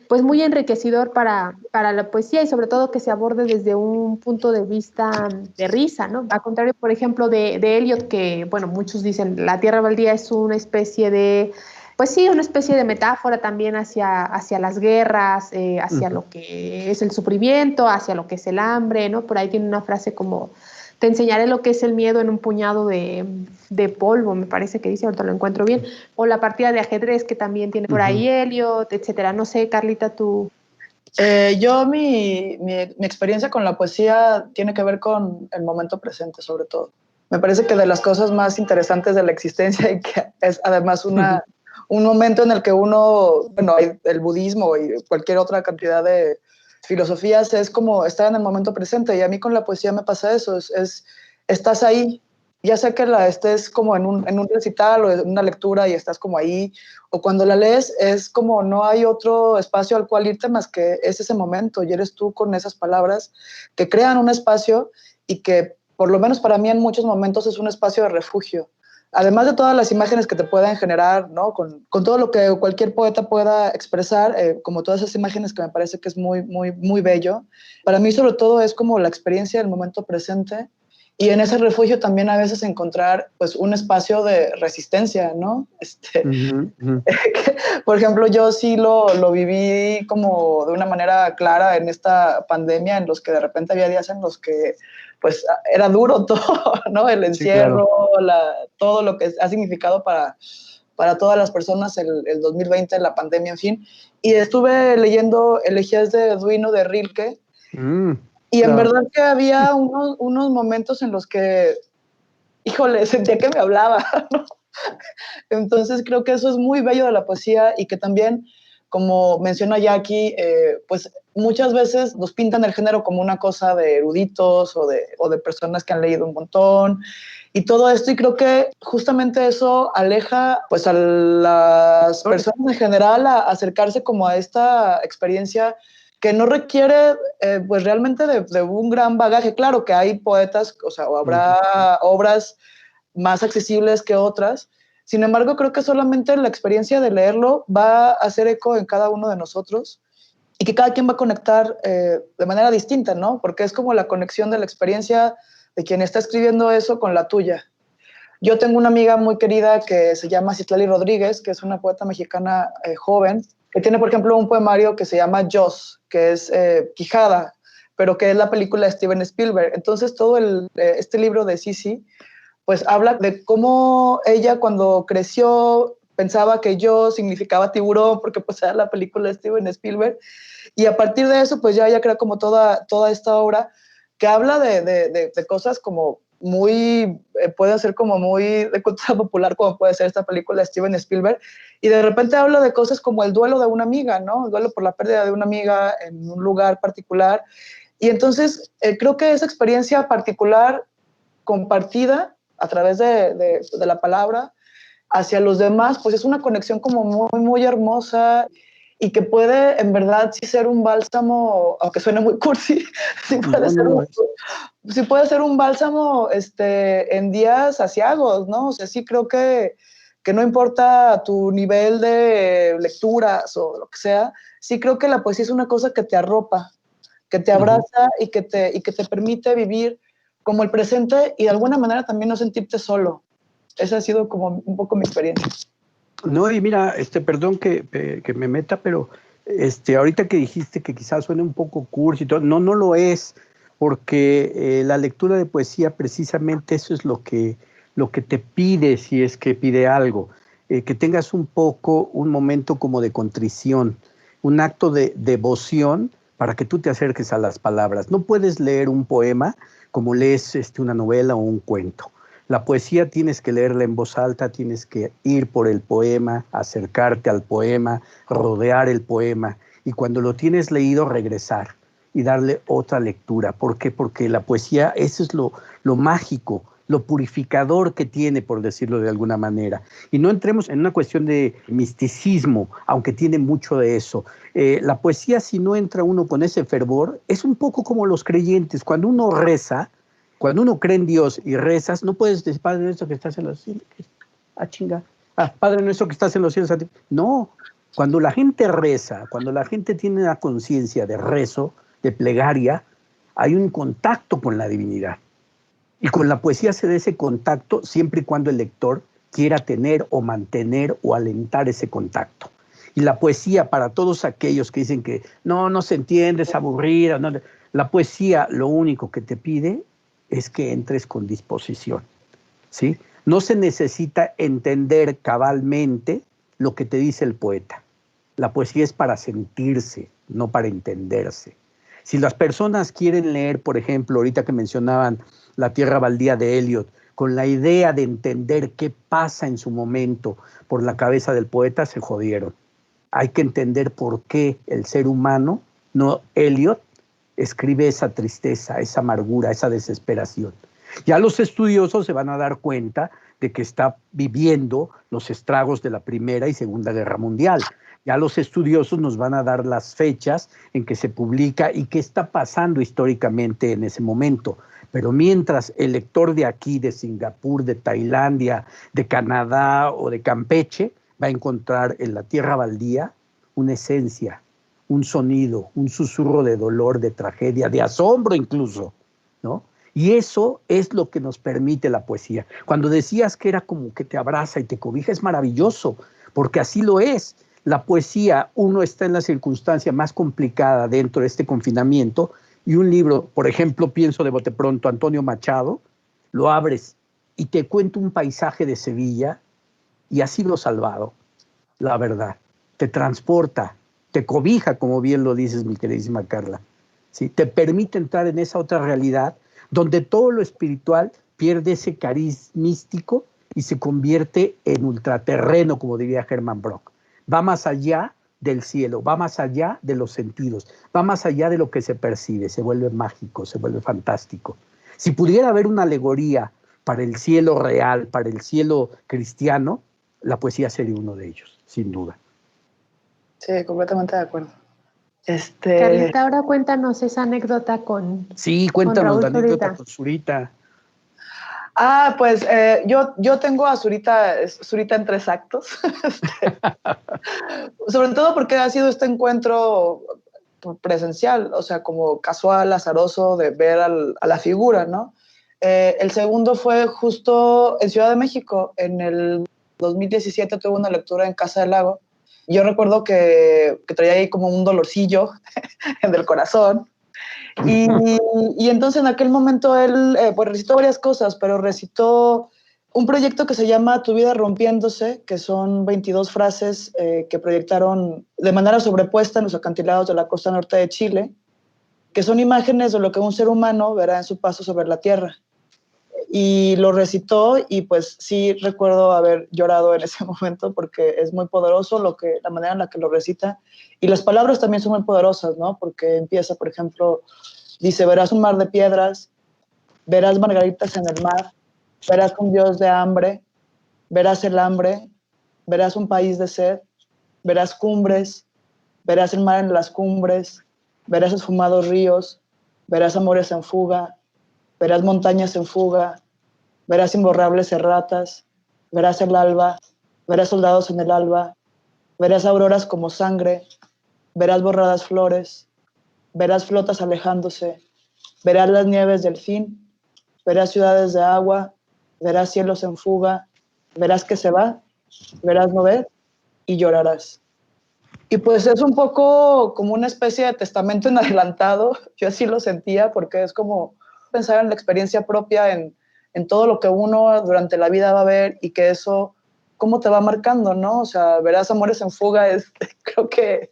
pues muy enriquecedor para la poesía, y sobre todo que se aborde desde un punto de vista de risa, ¿no? A contrario, por ejemplo, de Eliot, que, bueno, muchos dicen La Tierra Baldía es una especie de, pues sí, una especie de metáfora también hacia las guerras, hacia lo que es el sufrimiento, hacia lo que es el hambre, ¿no? Por ahí tiene una frase como: te enseñaré lo que es el miedo en un puñado de polvo, me parece que dice, ahorita lo encuentro bien. O la partida de ajedrez, que también tiene por ahí Eliot, etcétera. No sé, Carlita, tú. Mi experiencia con la poesía tiene que ver con el momento presente, sobre todo. Me parece que de las cosas más interesantes de la existencia, y que es además un momento en el que uno, bueno, el budismo y cualquier otra cantidad de filosofías, es como estar en el momento presente, y a mí con la poesía me pasa eso, estás ahí, ya sea que la estés como en un recital o en una lectura y estás como ahí, o cuando la lees es como no hay otro espacio al cual irte más que es ese momento, y eres tú con esas palabras que crean un espacio, y que por lo menos para mí en muchos momentos es un espacio de refugio. Además de todas las imágenes que te puedan generar, ¿no? Con todo lo que cualquier poeta pueda expresar, como todas esas imágenes que me parece que es muy, muy, muy bello. Para mí, sobre todo, es como la experiencia del momento presente, y en ese refugio también a veces encontrar, pues, un espacio de resistencia, ¿no? Por ejemplo, yo sí lo viví como de una manera clara en esta pandemia, en los que de repente había días en los que pues era duro todo, ¿no? El encierro, sí, claro. Todo lo que ha significado para todas las personas el 2020, la pandemia, en fin. Y estuve leyendo elegías de Duino de Rilke, y en verdad que había unos momentos en los que, híjole, sentía que me hablaba, ¿no? Entonces creo que eso es muy bello de la poesía, y que también, como menciona Jackie, pues muchas veces nos pintan el género como una cosa de eruditos o de personas que han leído un montón y todo esto, y creo que justamente eso aleja pues a las personas en general a acercarse como a esta experiencia que no requiere pues realmente de un gran bagaje. Claro que hay poetas, o sea, o habrá obras más accesibles que otras. Sin embargo, creo que solamente la experiencia de leerlo va a hacer eco en cada uno de nosotros y que cada quien va a conectar de manera distinta, ¿no? Porque es como la conexión de la experiencia de quien está escribiendo eso con la tuya. Yo tengo una amiga muy querida que se llama Citlali Rodríguez, que es una poeta mexicana joven, que tiene, por ejemplo, un poemario que se llama Joss, que es Quijada, pero que es la película de Steven Spielberg. Entonces, todo este libro de Sisi, pues habla de cómo ella cuando creció pensaba que yo significaba tiburón, porque pues era la película de Steven Spielberg, y a partir de eso, pues ya ella crea como toda esta obra que habla de cosas como muy, puede ser como muy de cultura popular, como puede ser esta película de Steven Spielberg, y de repente habla de cosas como el duelo de una amiga, ¿no? El duelo por la pérdida de una amiga en un lugar particular, y entonces creo que esa experiencia particular compartida a través de la palabra hacia los demás, pues es una conexión como muy, muy hermosa y que puede en verdad sí ser un bálsamo, aunque suene muy cursi, sí puede ser un bálsamo en días aciagos, ¿no? O sea, sí creo que no importa tu nivel de lecturas o lo que sea, sí creo que la poesía es una cosa que te arropa, que te abraza y que te permite vivir como el presente y de alguna manera también no sentirte solo. Esa ha sido como un poco mi experiencia. No, y mira, perdón que me meta, pero ahorita que dijiste que quizás suene un poco cursi y todo, no, no lo es, porque la lectura de poesía precisamente eso es lo que te pide, si es que pide algo, que tengas un momento como de contrición, un acto de devoción para que tú te acerques a las palabras. No puedes leer un poema como lees una novela o un cuento. La poesía tienes que leerla en voz alta, tienes que ir por el poema, acercarte al poema, rodear el poema y cuando lo tienes leído regresar y darle otra lectura. ¿Por qué? Porque la poesía, eso es lo mágico, lo purificador que tiene, por decirlo de alguna manera. Y no entremos en una cuestión de misticismo, aunque tiene mucho de eso. La poesía, si no entra uno con ese fervor, es un poco como los creyentes. Cuando uno reza, cuando uno cree en Dios y rezas, no puedes decir, Padre nuestro que estás en los cielos. Chinga. Padre nuestro que estás en los cielos. No. Cuando la gente reza, cuando la gente tiene una conciencia de rezo, de plegaria, hay un contacto con la divinidad. Y con la poesía se da ese contacto siempre y cuando el lector quiera tener o mantener o alentar ese contacto. Y la poesía, para todos aquellos que dicen que no se entiende, es aburrida, no, la poesía lo único que te pide es que entres con disposición, ¿sí? No se necesita entender cabalmente lo que te dice el poeta. La poesía es para sentirse, no para entenderse. Si las personas quieren leer, por ejemplo, ahorita que mencionaban La tierra baldía de Eliot, con la idea de entender qué pasa en su momento por la cabeza del poeta, se jodieron. Hay que entender por qué el ser humano, no Eliot, escribe esa tristeza, esa amargura, esa desesperación. Ya los estudiosos se van a dar cuenta de que está viviendo los estragos de la Primera y Segunda Guerra Mundial. Ya los estudiosos nos van a dar las fechas en que se publica y qué está pasando históricamente en ese momento. Pero mientras el lector de aquí, de Singapur, de Tailandia, de Canadá o de Campeche, va a encontrar en La tierra baldía una esencia, un sonido, un susurro de dolor, de tragedia, de asombro incluso, ¿no? Y eso es lo que nos permite la poesía. Cuando decías que era como que te abraza y te cobija, es maravilloso, porque así lo es. La poesía, uno está en la circunstancia más complicada dentro de este confinamiento y un libro, por ejemplo, pienso de bote pronto, Antonio Machado, lo abres y te cuenta un paisaje de Sevilla y ha sido salvado, la verdad. Te transporta, te cobija, como bien lo dices, mi queridísima Carla. ¿Sí? Te permite entrar en esa otra realidad donde todo lo espiritual pierde ese cariz místico y se convierte en ultraterreno, como diría Hermann Brock. Va más allá del cielo, va más allá de los sentidos, va más allá de lo que se percibe, se vuelve mágico, se vuelve fantástico. Si pudiera haber una alegoría para el cielo real, para el cielo cristiano, la poesía sería uno de ellos, sin duda. Sí, completamente de acuerdo. Carlita, ahora cuéntanos esa anécdota Sí, con cuéntanos la Raúl anécdota Zurita. con Zurita. Pues yo tengo a Zurita, Zurita en 3 actos. Sobre todo porque ha sido este encuentro presencial, o sea, como casual, azaroso de ver a la figura, ¿no? El segundo fue justo en Ciudad de México, en el 2017 tuve una lectura en Casa del Lago. Yo recuerdo que traía ahí como un dolorcillo en el corazón. Y entonces en aquel momento él pues recitó varias cosas, pero recitó un proyecto que se llama Tu vida rompiéndose, que son 22 frases que proyectaron de manera sobrepuesta en los acantilados de la costa norte de Chile, que son imágenes de lo que un ser humano verá en su paso sobre la tierra. Y lo recitó y pues sí recuerdo haber llorado en ese momento porque es muy poderoso la manera en la que lo recita. Y las palabras también son muy poderosas, ¿no? Porque empieza, por ejemplo, dice, verás un mar de piedras, verás margaritas en el mar, verás un dios de hambre, verás el hambre, verás un país de sed, verás cumbres, verás el mar en las cumbres, verás esfumados ríos, verás amores en fuga, verás montañas en fuga, verás imborrables erratas, verás el alba, verás soldados en el alba, verás auroras como sangre, verás borradas flores, verás flotas alejándose, verás las nieves del fin, verás ciudades de agua, verás cielos en fuga, verás que se va, verás no ver y llorarás. Y pues es un poco como una especie de testamento en adelantado, yo así lo sentía, porque es como pensar en la experiencia propia, en todo lo que uno durante la vida va a ver y que eso, cómo te va marcando, ¿no? O sea, verás amores en fuga, creo que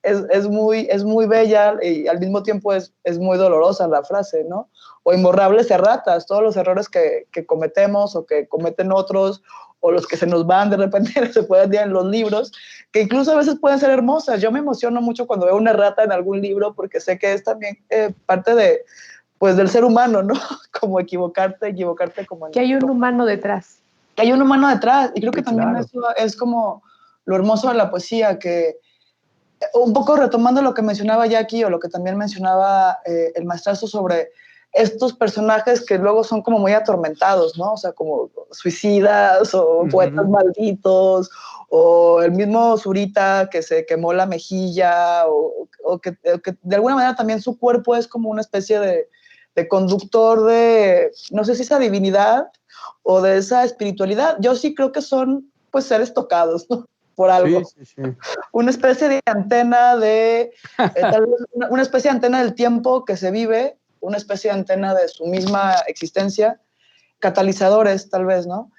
es muy bella y al mismo tiempo es muy dolorosa la frase, ¿no? O imborrables erratas, todos los errores que cometemos o que cometen otros, o los que se nos van de repente, se pueden ver en los libros, que incluso a veces pueden ser hermosas. Yo me emociono mucho cuando veo una errata en algún libro porque sé que es también parte de, pues, del ser humano, ¿no? Como equivocarte como en, Que hay un humano detrás. que hay un humano detrás. Y creo que Sí, también claro. eso es como lo hermoso de la poesía, que un poco retomando lo que mencionaba Jackie o lo que también mencionaba el maestrazo sobre estos personajes que luego son como muy atormentados, ¿no? O sea, como suicidas o poetas malditos, o el mismo Zurita que se quemó la mejilla, o que de alguna manera también su cuerpo es como una especie de conductor de, no sé si esa divinidad o de esa espiritualidad. Yo sí creo que son pues seres tocados, ¿no? Por algo. Sí, sí, sí. Una especie de antena tal vez una especie de antena del tiempo que se vive, una especie de antena de su misma existencia, catalizadores tal vez, ¿no?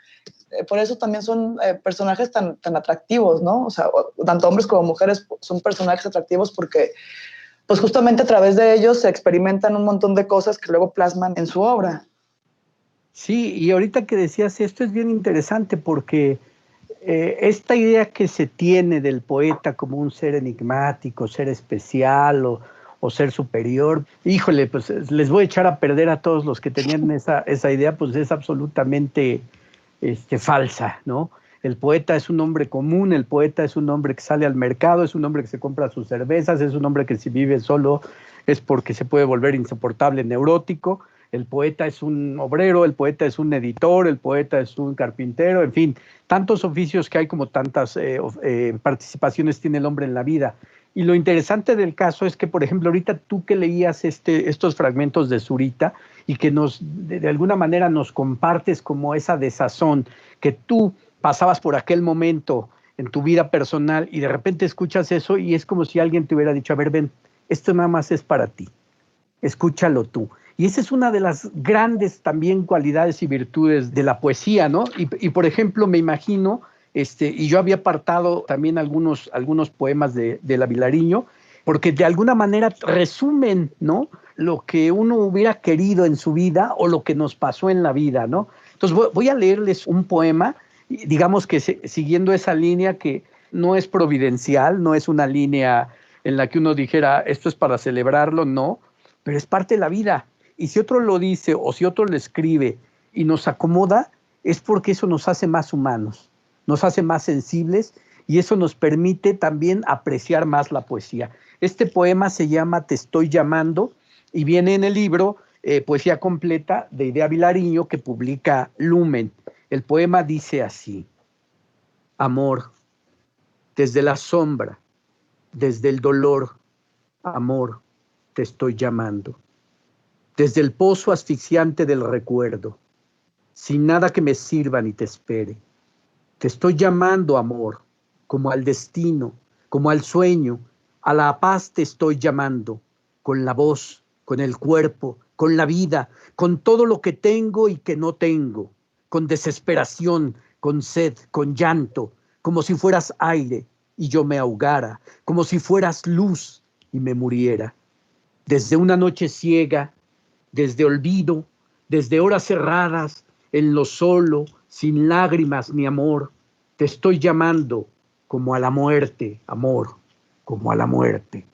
Por eso también son personajes tan atractivos, ¿no? O sea, tanto hombres como mujeres son personajes atractivos porque, pues justamente a través de ellos se experimentan un montón de cosas que luego plasman en su obra. Sí, y ahorita que decías esto es bien interesante porque esta idea que se tiene del poeta como un ser enigmático, ser especial o ser superior, híjole, pues les voy a echar a perder a todos los que tenían esa idea, pues es absolutamente falsa, ¿no? El poeta es un hombre común, el poeta es un hombre que sale al mercado, es un hombre que se compra sus cervezas, es un hombre que si vive solo es porque se puede volver insoportable, neurótico. El poeta es un obrero, el poeta es un editor, el poeta es un carpintero, en fin, tantos oficios que hay como tantas participaciones tiene el hombre en la vida. Y lo interesante del caso es que, por ejemplo, ahorita tú que leías estos fragmentos de Zurita y que de alguna manera nos compartes como esa desazón que tú pasabas por aquel momento en tu vida personal y de repente escuchas eso y es como si alguien te hubiera dicho, a ver, ven, esto nada más es para ti, escúchalo tú. Y esa es una de las grandes también cualidades y virtudes de la poesía, ¿no? Y por ejemplo, me imagino, y yo había apartado también algunos poemas de la Vilariño, porque de alguna manera resumen, ¿no? Lo que uno hubiera querido en su vida o lo que nos pasó en la vida, ¿no? Entonces voy a leerles un poema, digamos que siguiendo esa línea que no es providencial, no es una línea en la que uno dijera, esto es para celebrarlo, no, pero es parte de la vida. Y si otro lo dice o si otro lo escribe y nos acomoda, es porque eso nos hace más humanos, nos hace más sensibles y eso nos permite también apreciar más la poesía. Este poema se llama Te estoy llamando y viene en el libro Poesía completa de Idea Vilariño que publica Lumen. El poema dice así: amor, desde la sombra, desde el dolor, amor, te estoy llamando. Desde el pozo asfixiante del recuerdo, sin nada que me sirva ni te espere. Te estoy llamando, amor, como al destino, como al sueño, a la paz te estoy llamando, con la voz, con el cuerpo, con la vida, con todo lo que tengo y que no tengo, con desesperación, con sed, con llanto, como si fueras aire y yo me ahogara, como si fueras luz y me muriera. Desde una noche ciega, desde olvido, desde horas cerradas, en lo solo, sin lágrimas ni amor, te estoy llamando como a la muerte, amor, como a la muerte.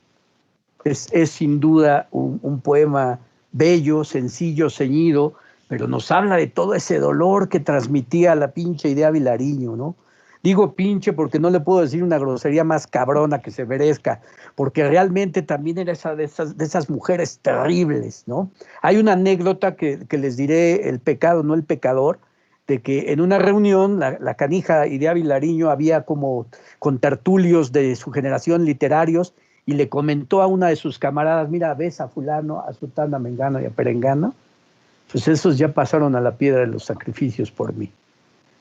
Es sin duda un poema bello, sencillo, ceñido, pero nos habla de todo ese dolor que transmitía la pinche Idea Vilariño, ¿no? Digo pinche porque no le puedo decir una grosería más cabrona que se merezca, porque realmente también era de esas mujeres terribles, ¿no? Hay una anécdota que les diré, el pecado, no el pecador, de que en una reunión, la canija Idea Vilariño había como contertulios de su generación literarios y le comentó a una de sus camaradas: mira, ves a fulano, a sutana, a mengano y a perengano, pues esos ya pasaron a la piedra de los sacrificios por mí.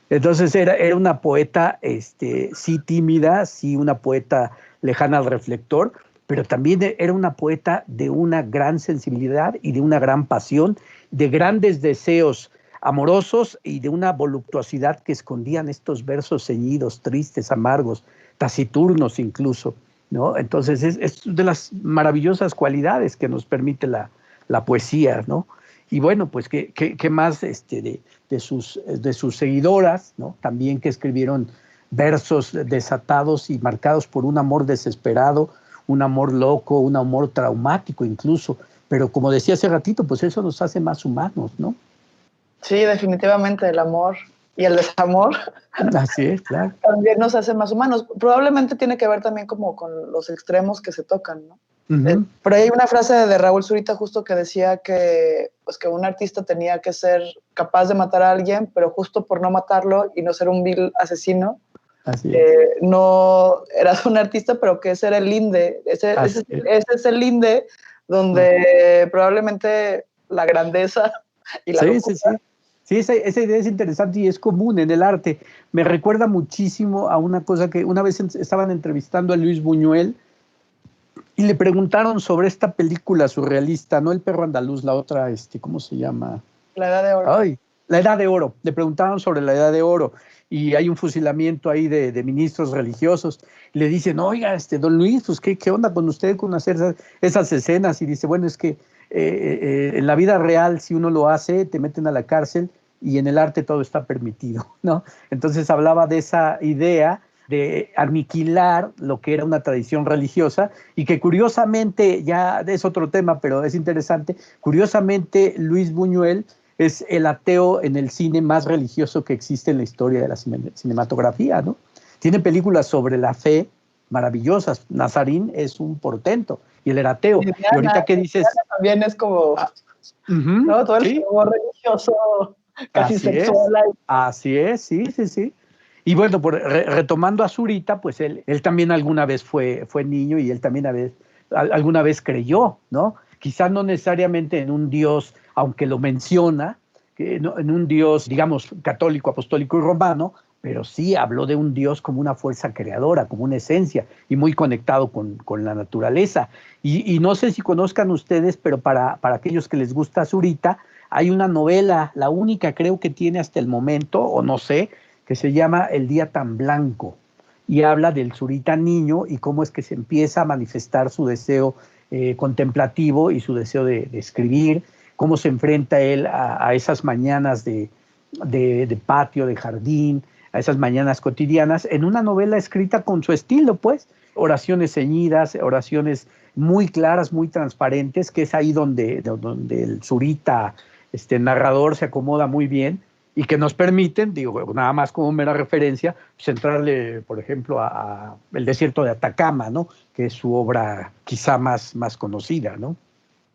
Entonces era una poeta, sí tímida, sí una poeta lejana al reflector, pero también era una poeta de una gran sensibilidad y de una gran pasión, de grandes deseos amorosos y de una voluptuosidad que escondían estos versos ceñidos, tristes, amargos, taciturnos incluso, ¿no? Entonces es de las maravillosas cualidades que nos permite la poesía, ¿no? Y bueno, pues qué más de sus seguidoras, ¿no? También que escribieron versos desatados y marcados por un amor desesperado, un amor loco, un amor traumático incluso. Pero como decía hace ratito, pues eso nos hace más humanos, ¿no? Sí, definitivamente el amor y el desamor. Así es, claro. También nos hace más humanos. Probablemente tiene que ver también como con los extremos que se tocan, ¿no? Por ahí hay una frase de Raúl Zurita justo que decía que, pues, que un artista tenía que ser capaz de matar a alguien, pero justo por no matarlo y no ser un vil asesino, no eras un artista, pero que ese era el linde. Ese es el linde donde probablemente la grandeza y la locura. Sí, esa idea es interesante y es común en el arte. Me recuerda muchísimo a una cosa que una vez estaban entrevistando a Luis Buñuel y le preguntaron sobre esta película surrealista, no El perro andaluz, la otra, ¿cómo se llama? La Edad de Oro. Ay, La Edad de Oro. Le preguntaron sobre la Edad de Oro y hay un fusilamiento ahí de ministros religiosos. Y le dicen: oiga, don Luis, pues ¿qué onda con usted con hacer esas escenas? Y dice: bueno, es que en la vida real, si uno lo hace, te meten a la cárcel, y en el arte todo está permitido, ¿no? Entonces hablaba de esa idea de aniquilar lo que era una tradición religiosa y que curiosamente, ya es otro tema, pero es interesante, curiosamente Luis Buñuel es el ateo en el cine más religioso que existe en la historia de la cinematografía, ¿no? Tiene películas sobre la fe maravillosas. Nazarín es un portento y él era ateo. Diana, y ahorita que dices... también es como... ¿no? Todo el juego religioso, casi así sexual. Así es, sí. Y bueno, retomando a Zurita, pues él también alguna vez fue niño y él también alguna vez creyó, ¿no? Quizás no necesariamente en un Dios, aunque lo menciona, en un Dios, digamos, católico, apostólico y romano, pero sí habló de un Dios como una fuerza creadora, como una esencia, y muy conectado con la naturaleza. Y no sé si conozcan ustedes, pero para aquellos que les gusta Zurita, hay una novela, la única creo que tiene hasta el momento, o no sé, que se llama El día tan blanco, y habla del Zurita niño y cómo es que se empieza a manifestar su deseo contemplativo y su deseo de escribir, cómo se enfrenta él a esas mañanas de patio, de jardín, a esas mañanas cotidianas, en una novela escrita con su estilo, pues, oraciones ceñidas, oraciones muy claras, muy transparentes, que es ahí donde el Zurita narrador se acomoda muy bien. y que nos permiten, digo, nada más como mera referencia, pues entrarle, por ejemplo, a El desierto de Atacama, ¿no? Que es su obra quizá más conocida, ¿no?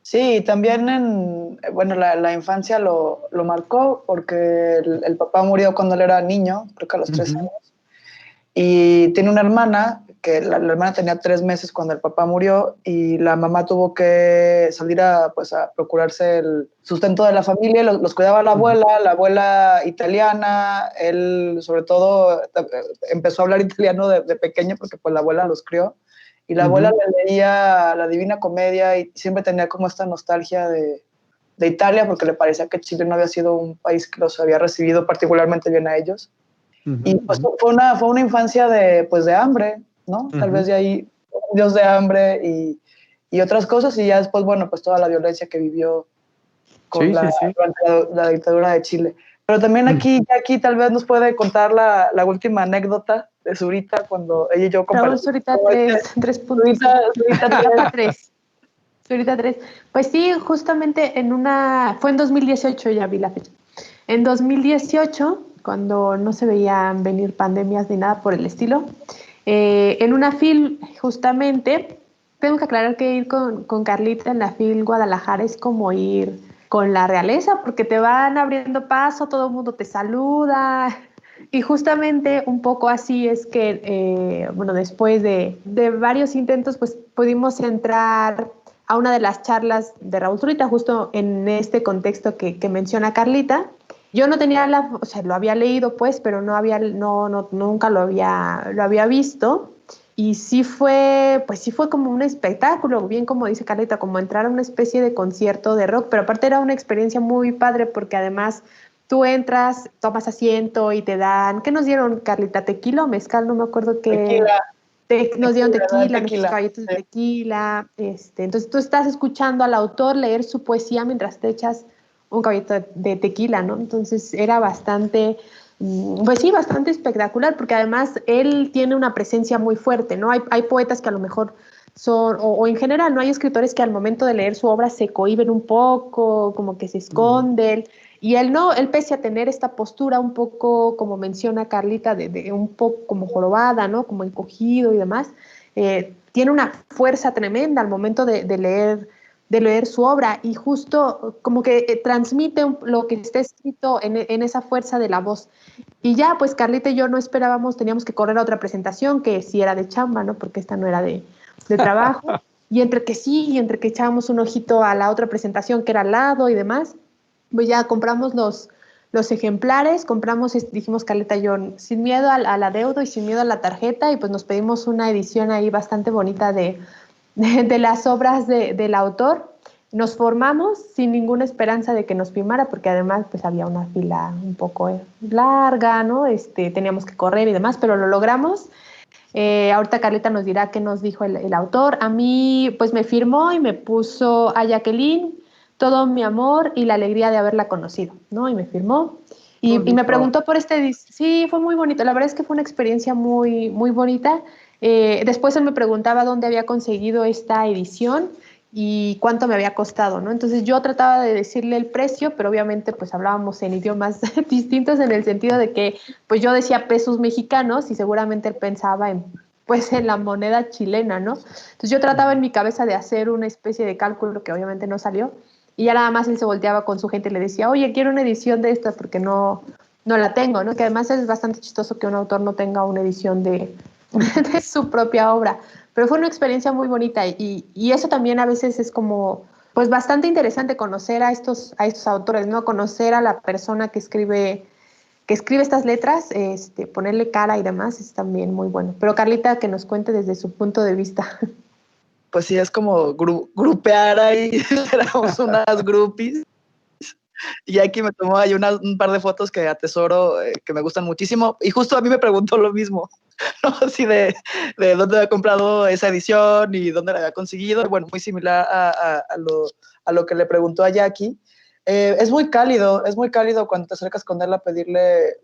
Sí, también bueno, la infancia lo marcó porque el papá murió cuando él era niño, creo que a los 3 años, y tiene una hermana, que la hermana tenía 3 meses cuando el papá murió y la mamá tuvo que salir pues, a procurarse el sustento de la familia, los cuidaba la abuela italiana, él sobre todo empezó a hablar italiano de pequeño porque pues la abuela los crió. Y la abuela le leía la Divina Comedia y siempre tenía como esta nostalgia de Italia, porque le parecía que Chile no había sido un país que los había recibido particularmente bien a ellos. Y pues fue una infancia pues de hambre, ¿no? Tal vez de ahí, Dios de hambre y otras cosas, y ya después, bueno, pues toda la violencia que vivió con durante la dictadura de Chile. Pero también aquí tal vez nos puede contar la última anécdota de Zurita cuando ella y yo Raúl compartimos. Zurita 3 puntos. Zurita 3. Zurita 3. Pues sí, justamente fue en 2018, ya vi la fecha. En 2018, cuando no se veían venir pandemias ni nada por el estilo, en una FIL justamente, tengo que aclarar que ir con Carlita en la FIL Guadalajara es como ir con la realeza, porque te van abriendo paso, todo el mundo te saluda. Y justamente un poco así es que, bueno, después de varios intentos, pues pudimos entrar a una de las charlas de Raúl Zurita, justo en este contexto que menciona Carlita. Yo no tenía o sea, lo había leído pues, pero nunca lo había visto. Y pues sí fue como un espectáculo, bien como dice Carlita, como entrar a una especie de concierto de rock, pero aparte era una experiencia muy padre porque además tú entras, tomas asiento y te dan, ¿qué nos dieron, Carlita? ¿Tequila o mezcal? No me acuerdo qué. Nos dieron tequila, nuestros caballitos de tequila. Entonces tú estás escuchando al autor leer su poesía mientras te echas un caballito de tequila, ¿no? Entonces era bastante, pues sí, bastante espectacular, porque además él tiene una presencia muy fuerte, ¿no? Hay poetas que a lo mejor o en general, ¿no? Hay escritores que al momento de leer su obra se cohíben un poco, como que se esconden. Y él no, él pese a tener esta postura un poco, como menciona Carlita, de un poco como jorobada, ¿no? Como encogido y demás, tiene una fuerza tremenda al momento de leer su obra y justo como que transmite lo que está escrito en esa fuerza de la voz. Y ya, pues Carlita y yo no esperábamos, teníamos que correr a otra presentación que sí era de chamba, ¿no? Porque esta no era de trabajo. Y entre que sí, y entre que echábamos un ojito a la otra presentación que era al lado y demás, pues ya compramos los ejemplares, dijimos Carlita y yo, sin miedo al adeudo y sin miedo a la tarjeta, y pues nos pedimos una edición ahí bastante bonita de las obras del autor. Nos formamos sin ninguna esperanza de que nos firmara, porque además pues había una fila un poco larga, ¿no? Teníamos que correr y demás, pero lo logramos. Ahorita Carlita nos dirá qué nos dijo el autor. A mí pues me firmó y me puso a Jacqueline todo mi amor y la alegría de haberla conocido, ¿no? Y me firmó. Y me preguntó por sí, fue muy bonito. La verdad es que fue una experiencia muy, muy bonita. Después él me preguntaba dónde había conseguido esta edición y cuánto me había costado, ¿no? Entonces yo trataba de decirle el precio, pero obviamente pues hablábamos en idiomas distintos en el sentido de que pues yo decía pesos mexicanos y seguramente él pensaba pues en la moneda chilena, ¿no? Entonces yo trataba en mi cabeza de hacer una especie de cálculo que obviamente no salió y ya nada más él se volteaba con su gente y le decía, oye, quiero una edición de esta porque no la tengo, ¿no? Que además es bastante chistoso que un autor no tenga una edición de su propia obra. Pero fue una experiencia muy bonita y eso también a veces es como, pues bastante interesante conocer a estos autores, ¿no? Conocer a la persona que escribe estas letras, ponerle cara y demás es también muy bueno. Pero Carlita, que nos cuente desde su punto de vista. Pues sí, es como grupear ahí, éramos unas groupies. Y aquí me tomó ahí un par de fotos que atesoro, que me gustan muchísimo. Y justo a mí me preguntó lo mismo, ¿no? Así de dónde había comprado esa edición y dónde la había conseguido. Bueno, muy similar a lo que le preguntó a Jackie. Es muy cálido cuando te acercas con él a pedirle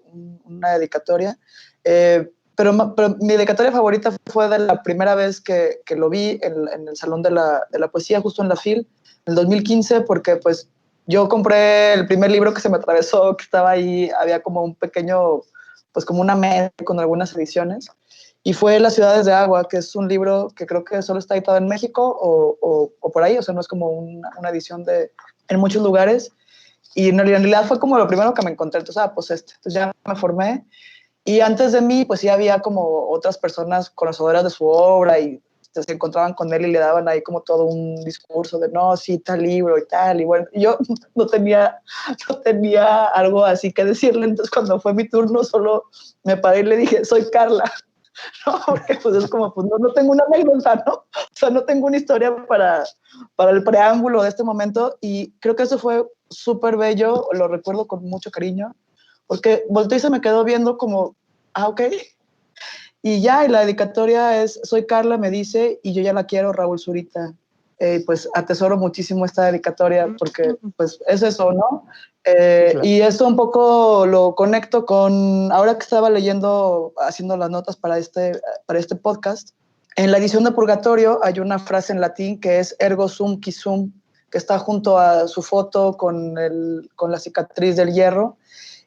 una dedicatoria. Pero mi dedicatoria favorita fue de la primera vez que lo vi en el Salón de la Poesía, justo en la FIL, en el 2015, porque pues yo compré el primer libro que se me atravesó, que estaba ahí, había como un pequeño, pues como una mesa con algunas ediciones, y fue Las ciudades de agua, que es un libro que creo que solo está editado en México o por ahí, o sea, no es como una edición en muchos lugares, y en realidad fue como lo primero que me encontré, entonces, pues entonces ya me formé, y antes de mí, pues sí había como otras personas conocedoras de su obra y se encontraban con él y le daban ahí como todo un discurso de no, sí, tal libro y tal. Y bueno, yo no tenía algo así que decirle. Entonces, cuando fue mi turno, solo me paré y le dije, soy Carla. ¿No? Porque pues es como, pues no tengo una anécdota, ¿no? O sea, no tengo una historia para el preámbulo de este momento. Y creo que eso fue súper bello, lo recuerdo con mucho cariño, porque volteé y se me quedó viendo como, ok. Y ya, y la dedicatoria es, soy Carla, me dice, y yo ya la quiero, Raúl Zurita. Pues atesoro muchísimo esta dedicatoria porque pues es eso, ¿no? Sí, claro. Y esto un poco lo conecto con, ahora que estaba leyendo, haciendo las notas para este podcast, en la edición de Purgatorio hay una frase en latín que es ergo sum qui sum, que está junto a su foto con la cicatriz del hierro,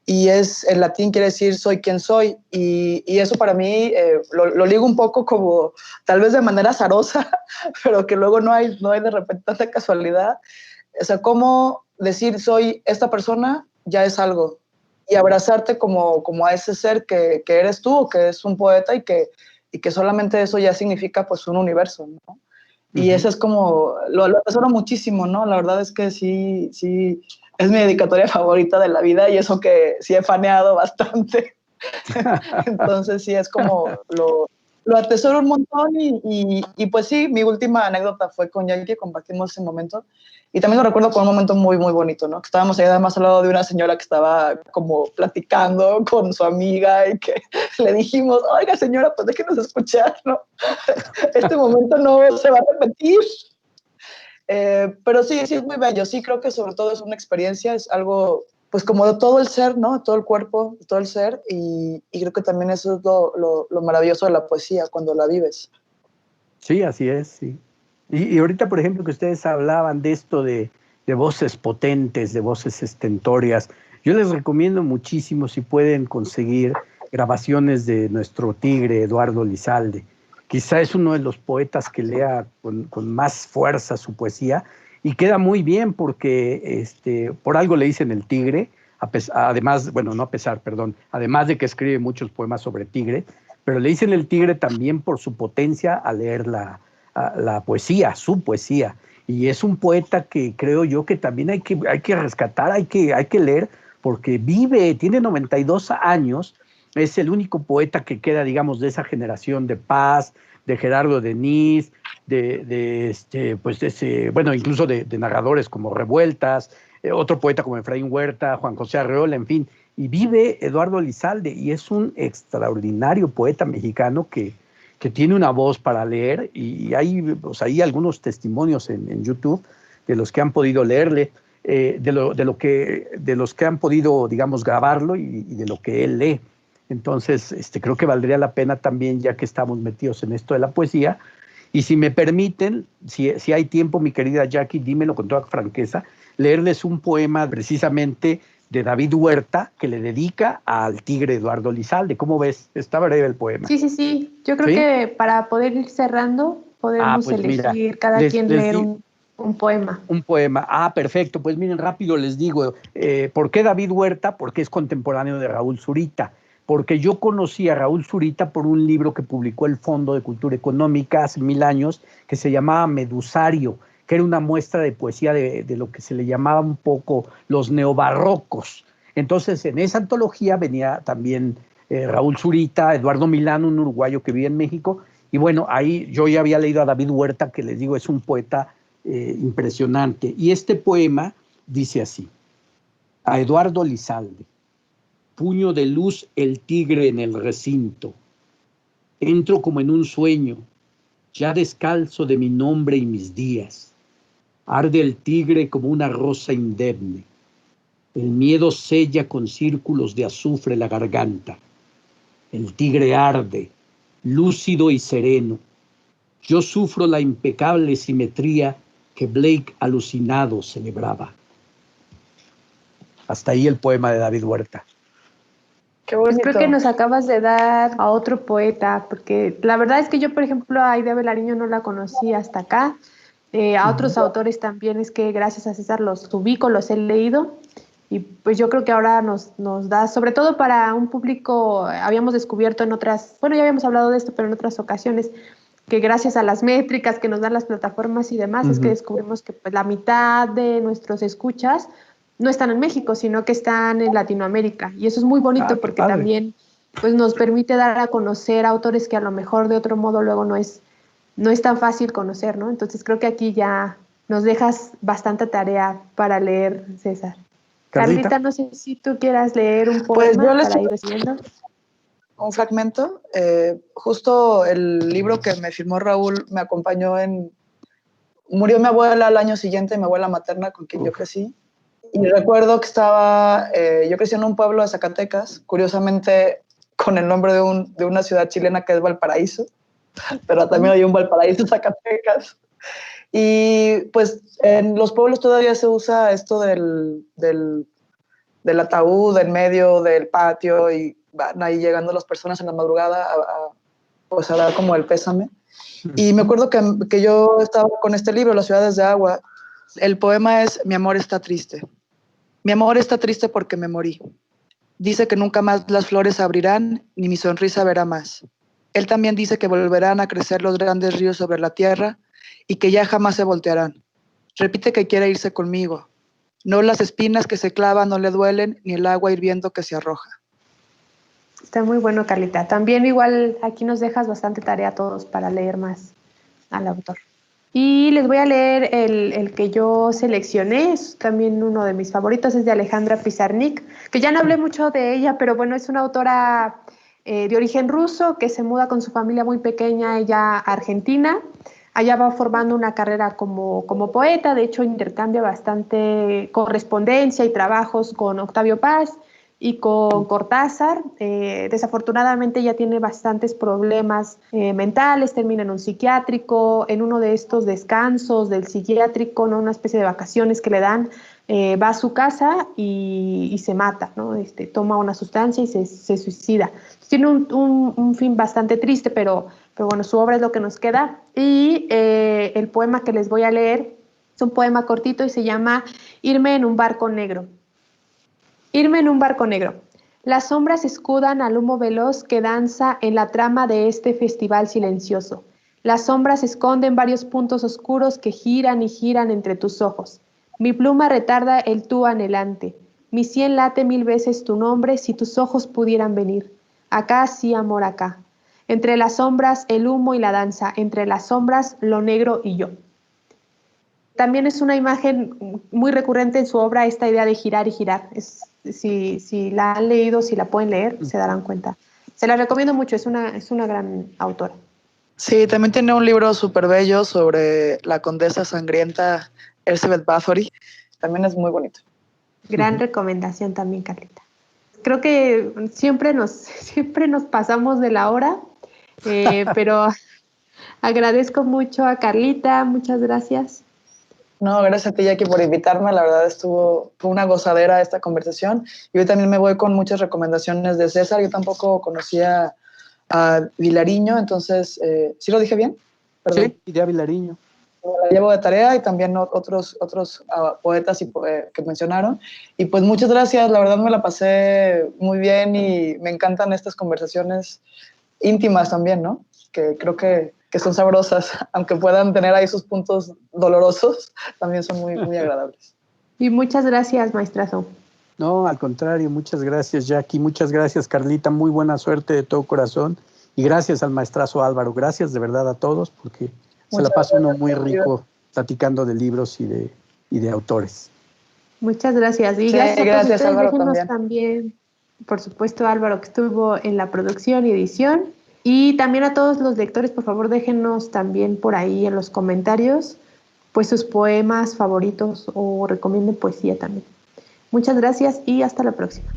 y en latín quiere decir soy quien soy, y eso para mí lo ligo un poco como tal vez de manera azarosa, pero que luego no hay de repente tanta casualidad. O sea, cómo decir soy esta persona ya es algo, y abrazarte como a ese ser que eres tú, que es un poeta y que solamente eso ya significa pues un universo, ¿no? Y eso es como, lo atesoro muchísimo, ¿no? La verdad es que sí, es mi dedicatoria favorita de la vida, y eso que sí he faneado bastante. Entonces sí es como, lo atesoro un montón, y pues sí, mi última anécdota fue con Yankee, compartimos ese momento, y también lo recuerdo con un momento muy, muy bonito, ¿no? Que estábamos ahí además al lado de una señora que estaba como platicando con su amiga, y que le dijimos, oiga señora, pues déjenos escuchar, ¿no? Este momento no se va a repetir. Pero sí, es muy bello. Sí, creo que sobre todo es una experiencia, es algo, pues como de todo el ser, ¿no? De todo el cuerpo, de todo el ser. Y creo que también eso es lo maravilloso de la poesía, cuando la vives. Sí, así es, sí. Y ahorita, por ejemplo, que ustedes hablaban de esto de voces potentes, de voces estentorias, yo les recomiendo muchísimo si pueden conseguir grabaciones de nuestro tigre, Eduardo Lizalde. Quizá es uno de los poetas que lea con más fuerza su poesía, y queda muy bien porque por algo le dicen el tigre, además, bueno, no a pesar, perdón, además de que escribe muchos poemas sobre tigre, pero le dicen el tigre también por su potencia a leer la poesía, su poesía. Y es un poeta que creo yo que también hay que rescatar, hay que leer, porque tiene 92 años, es el único poeta que queda, digamos, de esa generación de Paz, de Gerardo Denis, bueno, incluso de narradores como Revueltas, otro poeta como Efraín Huerta, Juan José Arreola, en fin. Y vive Eduardo Lizalde, y es un extraordinario poeta mexicano que tiene una voz para leer, y hay algunos testimonios en YouTube de los que han podido leerle, de los que han podido, digamos, grabarlo, y de lo que él lee. Entonces, creo que valdría la pena también, ya que estamos metidos en esto de la poesía, y si me permiten, si hay tiempo, mi querida Jackie, dímelo con toda franqueza, leerles un poema precisamente de David Huerta, que le dedica al tigre Eduardo Lizalde. ¿Cómo ves? Está breve el poema. Sí. Yo creo ¿Sí? que para poder ir cerrando, podemos Pues mira, elegir cada quien leer un poema. un poema. Perfecto. Pues miren, rápido les digo, ¿por qué David Huerta? Porque es contemporáneo de Raúl Zurita. Porque yo conocí a Raúl Zurita por un libro que publicó el Fondo de Cultura Económica hace 1000 años, que se llamaba Medusario, que era una muestra de poesía de lo que se le llamaba un poco los neobarrocos. Entonces, en esa antología venía también Raúl Zurita, Eduardo Milano, un uruguayo que vive en México, y bueno, ahí yo ya había leído a David Huerta, que les digo, es un poeta impresionante. Y este poema dice así: a Eduardo Lizalde, puño de luz el tigre en el recinto. Entro como en un sueño, ya descalzo de mi nombre y mis días. Arde el tigre como una rosa indemne. El miedo sella con círculos de azufre la garganta. El tigre arde, lúcido y sereno. Yo sufro la impecable simetría que Blake alucinado celebraba. Hasta ahí el poema de David Huerta. Qué Pues bonito. creo que nos acabas de dar a otro poeta, porque la verdad es que yo, por ejemplo, a Aida Velariño no la conocí hasta acá. A otros autores también es que gracias a César los ubico, los he leído. Y pues yo creo que ahora nos da, sobre todo para un público, habíamos descubierto en otras, bueno, ya habíamos hablado de esto, pero en otras ocasiones, que gracias a las métricas que nos dan las plataformas y demás, es que descubrimos que pues, la mitad de nuestros escuchas no están en México, sino que están en Latinoamérica. Y eso es muy bonito porque padre. también pues, nos permite dar a conocer autores que a lo mejor de otro modo luego no es tan fácil conocer, ¿no? Entonces creo que aquí ya nos dejas bastante tarea para leer, César. Carlita, no sé si tú quieras leer un Pues poema yo les para ir recibiendo. un fragmento. Justo el libro que me firmó Raúl me acompañó Murió mi abuela al año siguiente, mi abuela materna con quien yo crecí. Y recuerdo que yo crecí en un pueblo de Zacatecas, curiosamente con el nombre de una ciudad chilena que es Valparaíso, pero también hay un Valparaíso, Zacatecas. Y pues en los pueblos todavía se usa esto del ataúd en medio del patio y van ahí llegando las personas en la madrugada pues a dar como el pésame. Y me acuerdo que yo estaba con este libro, Las ciudades de agua. El poema es Mi amor está triste. Mi amor está triste porque me morí. Dice que nunca más las flores abrirán, ni mi sonrisa verá más. Él también dice que volverán a crecer los grandes ríos sobre la tierra y que ya jamás se voltearán. Repite que quiere irse conmigo. No las espinas que se clavan no le duelen, ni el agua hirviendo que se arroja. Está muy bueno, Carlita. También igual aquí nos dejas bastante tarea a todos para leer más al autor. Y les voy a leer el que yo seleccioné, es también uno de mis favoritos, es de Alejandra Pizarnik, que ya no hablé mucho de ella, pero bueno, es una autora de origen ruso que se muda con su familia muy pequeña, ella a Argentina. Allá va formando una carrera como poeta, de hecho intercambia bastante correspondencia y trabajos con Octavio Paz y con Cortázar. Desafortunadamente ella tiene bastantes problemas mentales, termina en un psiquiátrico, en uno de estos descansos del psiquiátrico, ¿no? Una especie de vacaciones que le dan, va a su casa y se mata, ¿no? Toma una sustancia y se suicida. Tiene un fin bastante triste, pero bueno, su obra es lo que nos queda. Y el poema que les voy a leer es un poema cortito y se llama Irme en un barco negro. Irme en un barco negro. Las sombras escudan al humo veloz que danza en la trama de este festival silencioso. Las sombras esconden varios puntos oscuros que giran y giran entre tus ojos. Mi pluma retarda el tú anhelante. Mi sien late 1000 veces tu nombre si tus ojos pudieran venir. Acá sí, amor, acá. Entre las sombras, el humo y la danza. Entre las sombras, lo negro y yo. También es una imagen muy recurrente en su obra, esta idea de girar y girar. Si la han leído, si la pueden leer, se darán cuenta. Se la recomiendo mucho, es una gran autora. Sí, también tiene un libro súper bello sobre la condesa sangrienta Elizabeth Bathory. También es muy bonito. Gran recomendación también, Carlita. Creo que siempre nos pasamos de la hora, pero agradezco mucho a Carlita, muchas gracias. No, gracias a ti, Jackie, por invitarme. La verdad fue una gozadera esta conversación. Y hoy también me voy con muchas recomendaciones de César. Yo tampoco conocía a Vilariño, entonces, ¿sí lo dije bien? Perdón. Sí, Idea Vilariño. La llevo de tarea y también otros poetas que mencionaron. Y pues muchas gracias, la verdad me la pasé muy bien y me encantan estas conversaciones íntimas también, ¿no? Que creo que son sabrosas, aunque puedan tener ahí sus puntos dolorosos, también son muy, muy agradables. Y muchas gracias, maestrazo. No, al contrario, muchas gracias, Jackie, muchas gracias, Carlita, muy buena suerte de todo corazón, y gracias al maestrazo Álvaro, gracias de verdad a todos, porque se la pasa uno muy rico platicando de libros y de autores. Muchas gracias. Y sí, gracias Álvaro también, por supuesto, Álvaro, que estuvo en la producción y edición. Y también a todos los lectores, por favor, déjenos también por ahí en los comentarios pues sus poemas favoritos o recomienden poesía también. Muchas gracias y hasta la próxima.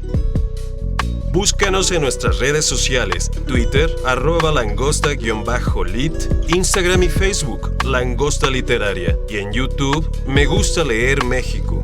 Búscanos en nuestras redes sociales, Twitter, @langosta_lit, Instagram y Facebook, Langosta Literaria, y en YouTube, Me Gusta Leer México.